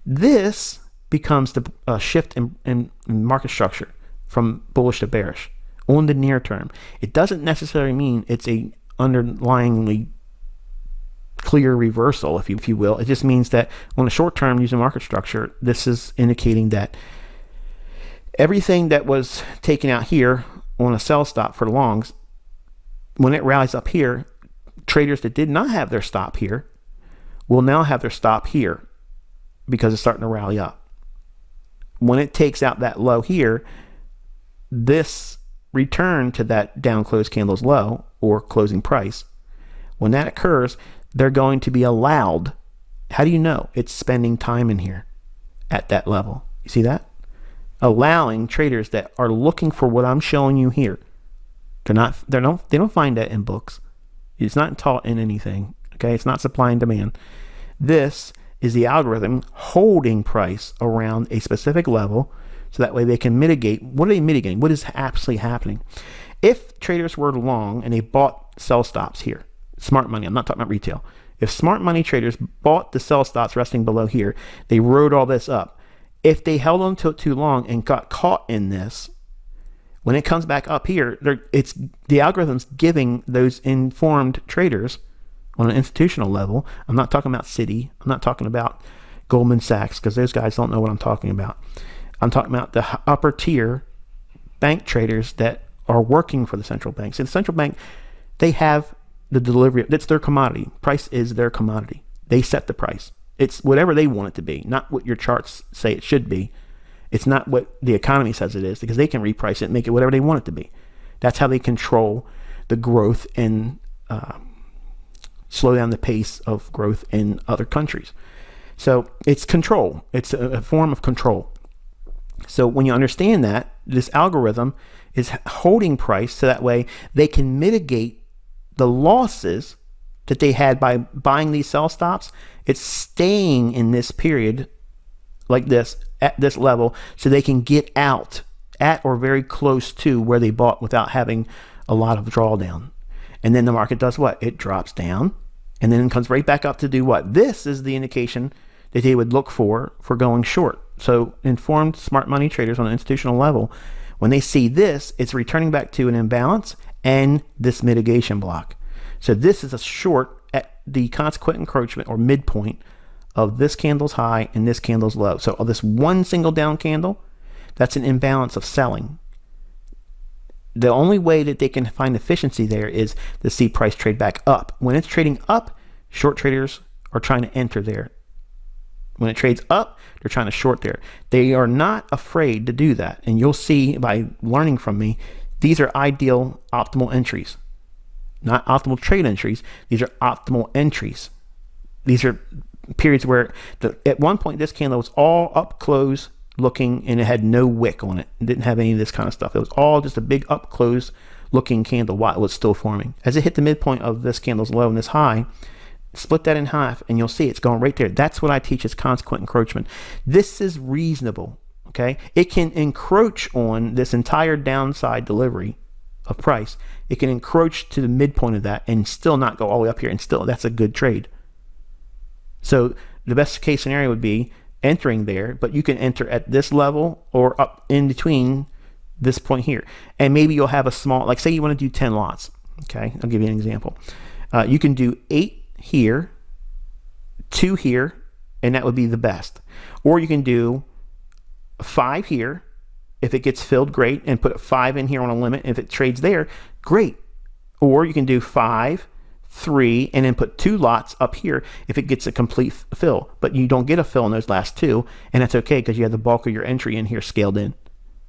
this becomes the shift in market structure from bullish to bearish on the near term. It doesn't necessarily mean it's a underlyingly clear reversal, if you will. It just means that on the short term, using market structure, this is indicating that everything that was taken out here on a sell stop for longs, when it rallies up here, traders that did not have their stop here will now have their stop here because it's starting to rally up. When it takes out that low here, this return to that down close candle's low or closing price, when that occurs, they're going to be allowed. How do you know? It's spending time in here at that level. You see that? Allowing traders that are looking for what I'm showing you here. They don't find that in books. It's not taught in anything. Okay, it's not supply and demand. This is the algorithm holding price around a specific level, so that way they can mitigate. What are they mitigating? What is absolutely happening? If traders were long and they bought sell stops here, smart money, I'm not talking about retail. If smart money traders bought the sell stops resting below here, they rode all this up. If they held on to it too long and got caught in this, when it comes back up here, it's the algorithm's giving those informed traders on an institutional level. I'm not talking about Citi. I'm not talking about Goldman Sachs, because those guys don't know what I'm talking about. I'm talking about the upper tier bank traders that are working for the central banks. And the central bank, they have the delivery. That's their commodity. Price is their commodity. They set the price. It's whatever they want it to be, not what your charts say it should be. It's not what the economy says it is, because they can reprice it and make it whatever they want it to be. That's how they control the growth and slow down the pace of growth in other countries. So it's control. It's a form of control. So when you understand that, this algorithm is holding price so that way they can mitigate the losses that they had by buying these sell stops. It's staying in this period like this at this level so they can get out at or very close to where they bought without having a lot of drawdown. And then the market does what? It drops down and then it comes right back up to do what? This is the indication that they would look for going short. So informed smart money traders on an institutional level, when they see this, it's returning back to an imbalance and this mitigation block. So this is a short at the consequent encroachment or midpoint of this candle's high and this candle's low. So this one single down candle, that's an imbalance of selling. The only way that they can find efficiency there is to see price trade back up. When it's trading up, short traders are trying to enter there. When it trades up, they're trying to short there. They are not afraid to do that. And you'll see by learning from me, these are ideal optimal entries. Not optimal trade entries. These are optimal entries. These are periods where at one point this candle was all up close looking and it had no wick on it. It didn't have any of this kind of stuff. It was all just a big up close looking candle while it was still forming. As it hit the midpoint of this candle's low and this high, split that in half and you'll see it's going right there. That's what I teach as consequent encroachment. This is reasonable. Okay, it can encroach on this entire downside delivery of price. It can encroach to the midpoint of that and still not go all the way up here, and still that's a good trade. So the best case scenario would be entering there, but you can enter at this level or up in between this point here. And maybe you'll have a small, like say you want to do 10 lots. Okay, I'll give you an example. You can do 8 here, 2 here, and that would be the best. Or you can do 5 here. If it gets filled, great, and put a 5 in here on a limit. If it trades there, great. Or you can do 5, 3, and then put 2 lots up here if it gets a complete fill. But you don't get a fill in those last 2, and that's okay because you have the bulk of your entry in here scaled in.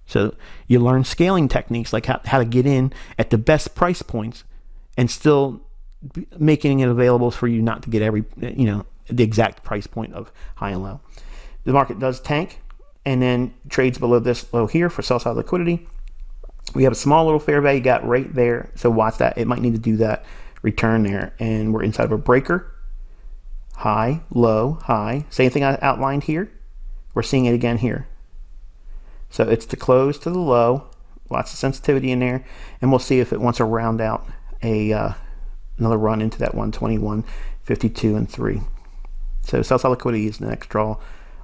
So you learn scaling techniques like how to get in at the best price points and still making it available for you not to get the exact price point of high and low. The market does tank and then trades below this low here for sell side liquidity. We have a small little fair value gap right there, so watch that. It might need to do that return there, and we're inside of a breaker. high, low, high. Same thing I outlined here. We're seeing it again here. So it's the close to the low, lots of sensitivity in there, and we'll see if it wants to round out another run into that 121, 52, and 3. So sell side liquidity is the next draw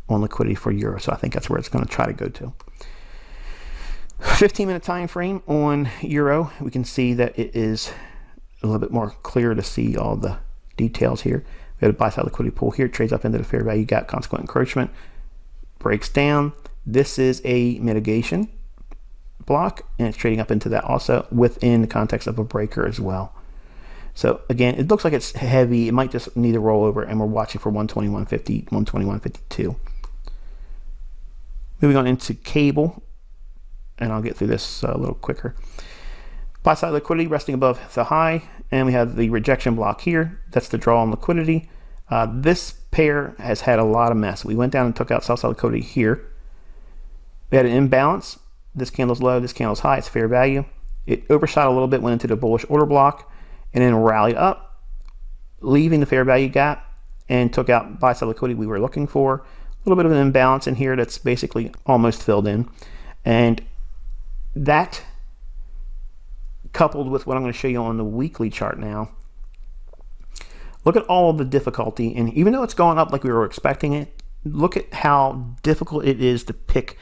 on liquidity for euro. So I think that's where it's going to try to go to. 15-minute time frame on euro, we can see that it is a little bit more clear to see all the details here. We have a buy side liquidity pool here, trades up into the fair value gap, consequent encroachment, breaks down. This is a mitigation block, and it's trading up into that also within the context of a breaker as well. So again, it looks like it's heavy. It might just need a rollover, and we're watching for 121.50, 121.52. Moving on into cable, and I'll get through this a little quicker. Buy side liquidity resting above the high, and we have the rejection block here. That's the draw on liquidity. This pair has had a lot of mess. We went down and took out sell side liquidity here. We had an imbalance. This candle's low, this candle's high. It's fair value. It overshot a little bit, went into the bullish order block, and then rallied up, leaving the fair value gap, and took out buy side liquidity we were looking for. A little bit of an imbalance in here that's basically almost filled in. And that, coupled with what I'm going to show you on the weekly chart now, look at all of the difficulty. And even though it's gone up like we were expecting it, look at how difficult it is to pick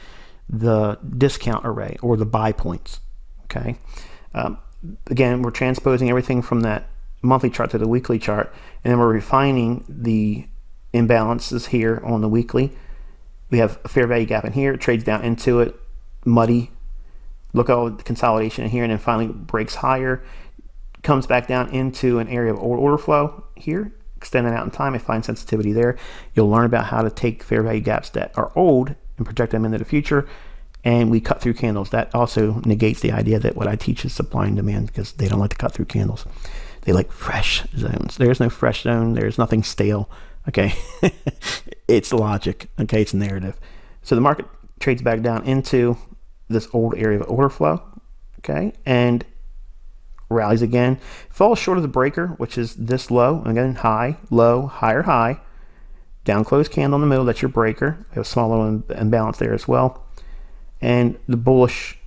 the discount array or the buy points. Okay. Again, we're transposing everything from that monthly chart to the weekly chart, and then we're refining the imbalances here on the weekly. We have a fair value gap in here, it trades down into it, muddy. Look at all the consolidation in here, and then finally breaks higher, comes back down into an area of order flow here, extending out in time. I find sensitivity there. You'll learn about how to take fair value gaps that are old and project them into the future. And we cut through candles. That also negates the idea that what I teach is supply and demand, because they don't like to cut through candles. They like fresh zones. There's no fresh zone. There's nothing stale. Okay. It's logic. Okay. It's narrative. So the market trades back down into this old area of order flow, okay, and rallies again, falls short of the breaker, which is this low. Again, high, low, higher, high, down closed candle in the middle. That's your breaker. We have a small little imbalance there as well, and the bullish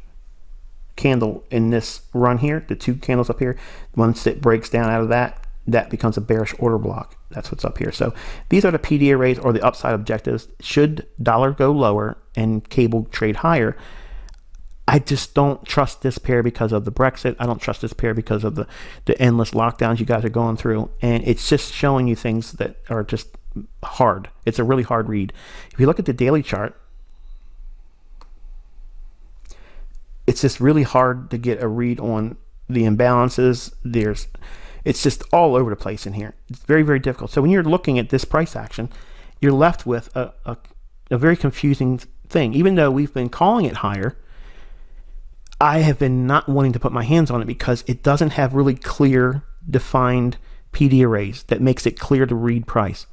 candle in this run here, the two candles up here, once it breaks down out of that, that becomes a bearish order block. That's what's up here. So these are the PD arrays or the upside objectives. Should dollar go lower and cable trade higher, I just don't trust this pair because of the Brexit. I don't trust this pair because of the endless lockdowns you guys are going through. And it's just showing you things that are just hard. It's a really hard read. If you look at the daily chart, it's just really hard to get a read on the imbalances. It's just all over the place in here. It's very, very difficult. So when you're looking at this price action, you're left with a very confusing thing. Even though we've been calling it higher, I have been not wanting to put my hands on it because it doesn't have really clear, defined PD arrays that makes it clear to read price.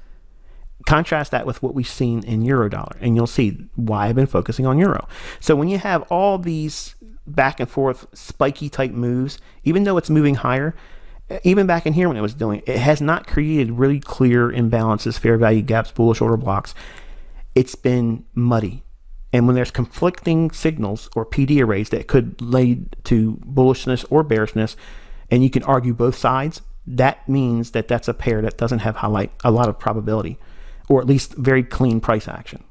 Contrast that with what we've seen in Eurodollar, and you'll see why I've been focusing on Euro. So when you have all these back and forth spiky type moves, even though it's moving higher, even back in here when it was doing it has not created really clear imbalances, fair value gaps, bullish order blocks. It's been muddy. And when there's conflicting signals or PD arrays that could lead to bullishness or bearishness, and you can argue both sides, that means that that's a pair that doesn't have a lot of probability, or at least very clean price action.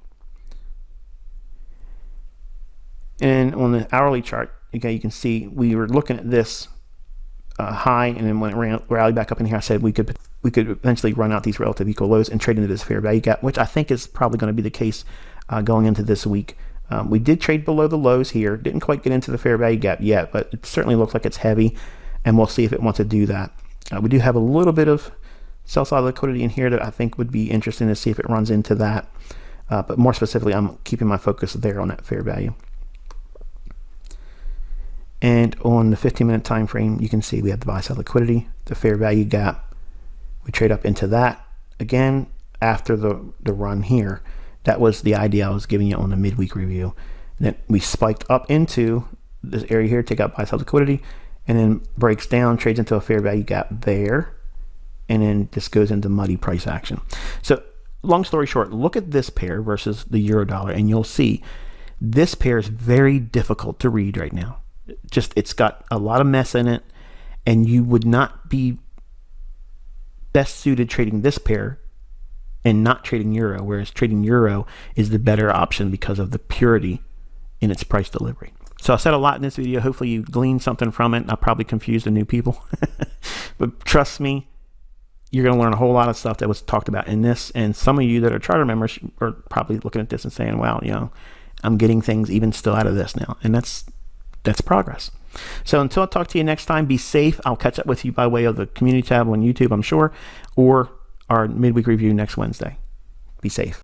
And on the hourly chart, okay, you can see we were looking at this high, and then when it rallied back up in here, I said we could eventually run out these relative equal lows and trade into this fair value gap, which I think is probably going to be the case going into this week. We did trade below the lows here, didn't quite get into the fair value gap yet, but it certainly looks like it's heavy, and we'll see if it wants to do that. We do have a little bit of sell side liquidity in here that I think would be interesting to see if it runs into that, but more specifically, I'm keeping my focus there on that fair value. And on the 15-minute time frame, you can see we have the buy side liquidity, the fair value gap. We trade up into that again after the run here. That was the idea I was giving you on the midweek review. And then we spiked up into this area here, take out buy side liquidity, and then breaks down, trades into a fair value gap there, and then this goes into muddy price action. So long story short, look at this pair versus the euro dollar, and you'll see this pair is very difficult to read right now. Just, it's got a lot of mess in it, and you would not be best suited trading this pair and not trading euro, whereas trading euro is the better option because of the purity in its price delivery. So I said a lot in this video. Hopefully you gleaned something from it. I probably confused the new people, but trust me, you're going to learn a whole lot of stuff that was talked about in this. And some of you that are charter members are probably looking at this and saying, wow, you know, I'm getting things even still out of this now. And that's progress. So until I talk to you next time, be safe. I'll catch up with you by way of the community tab on YouTube, I'm sure, or our midweek review next Wednesday. Be safe.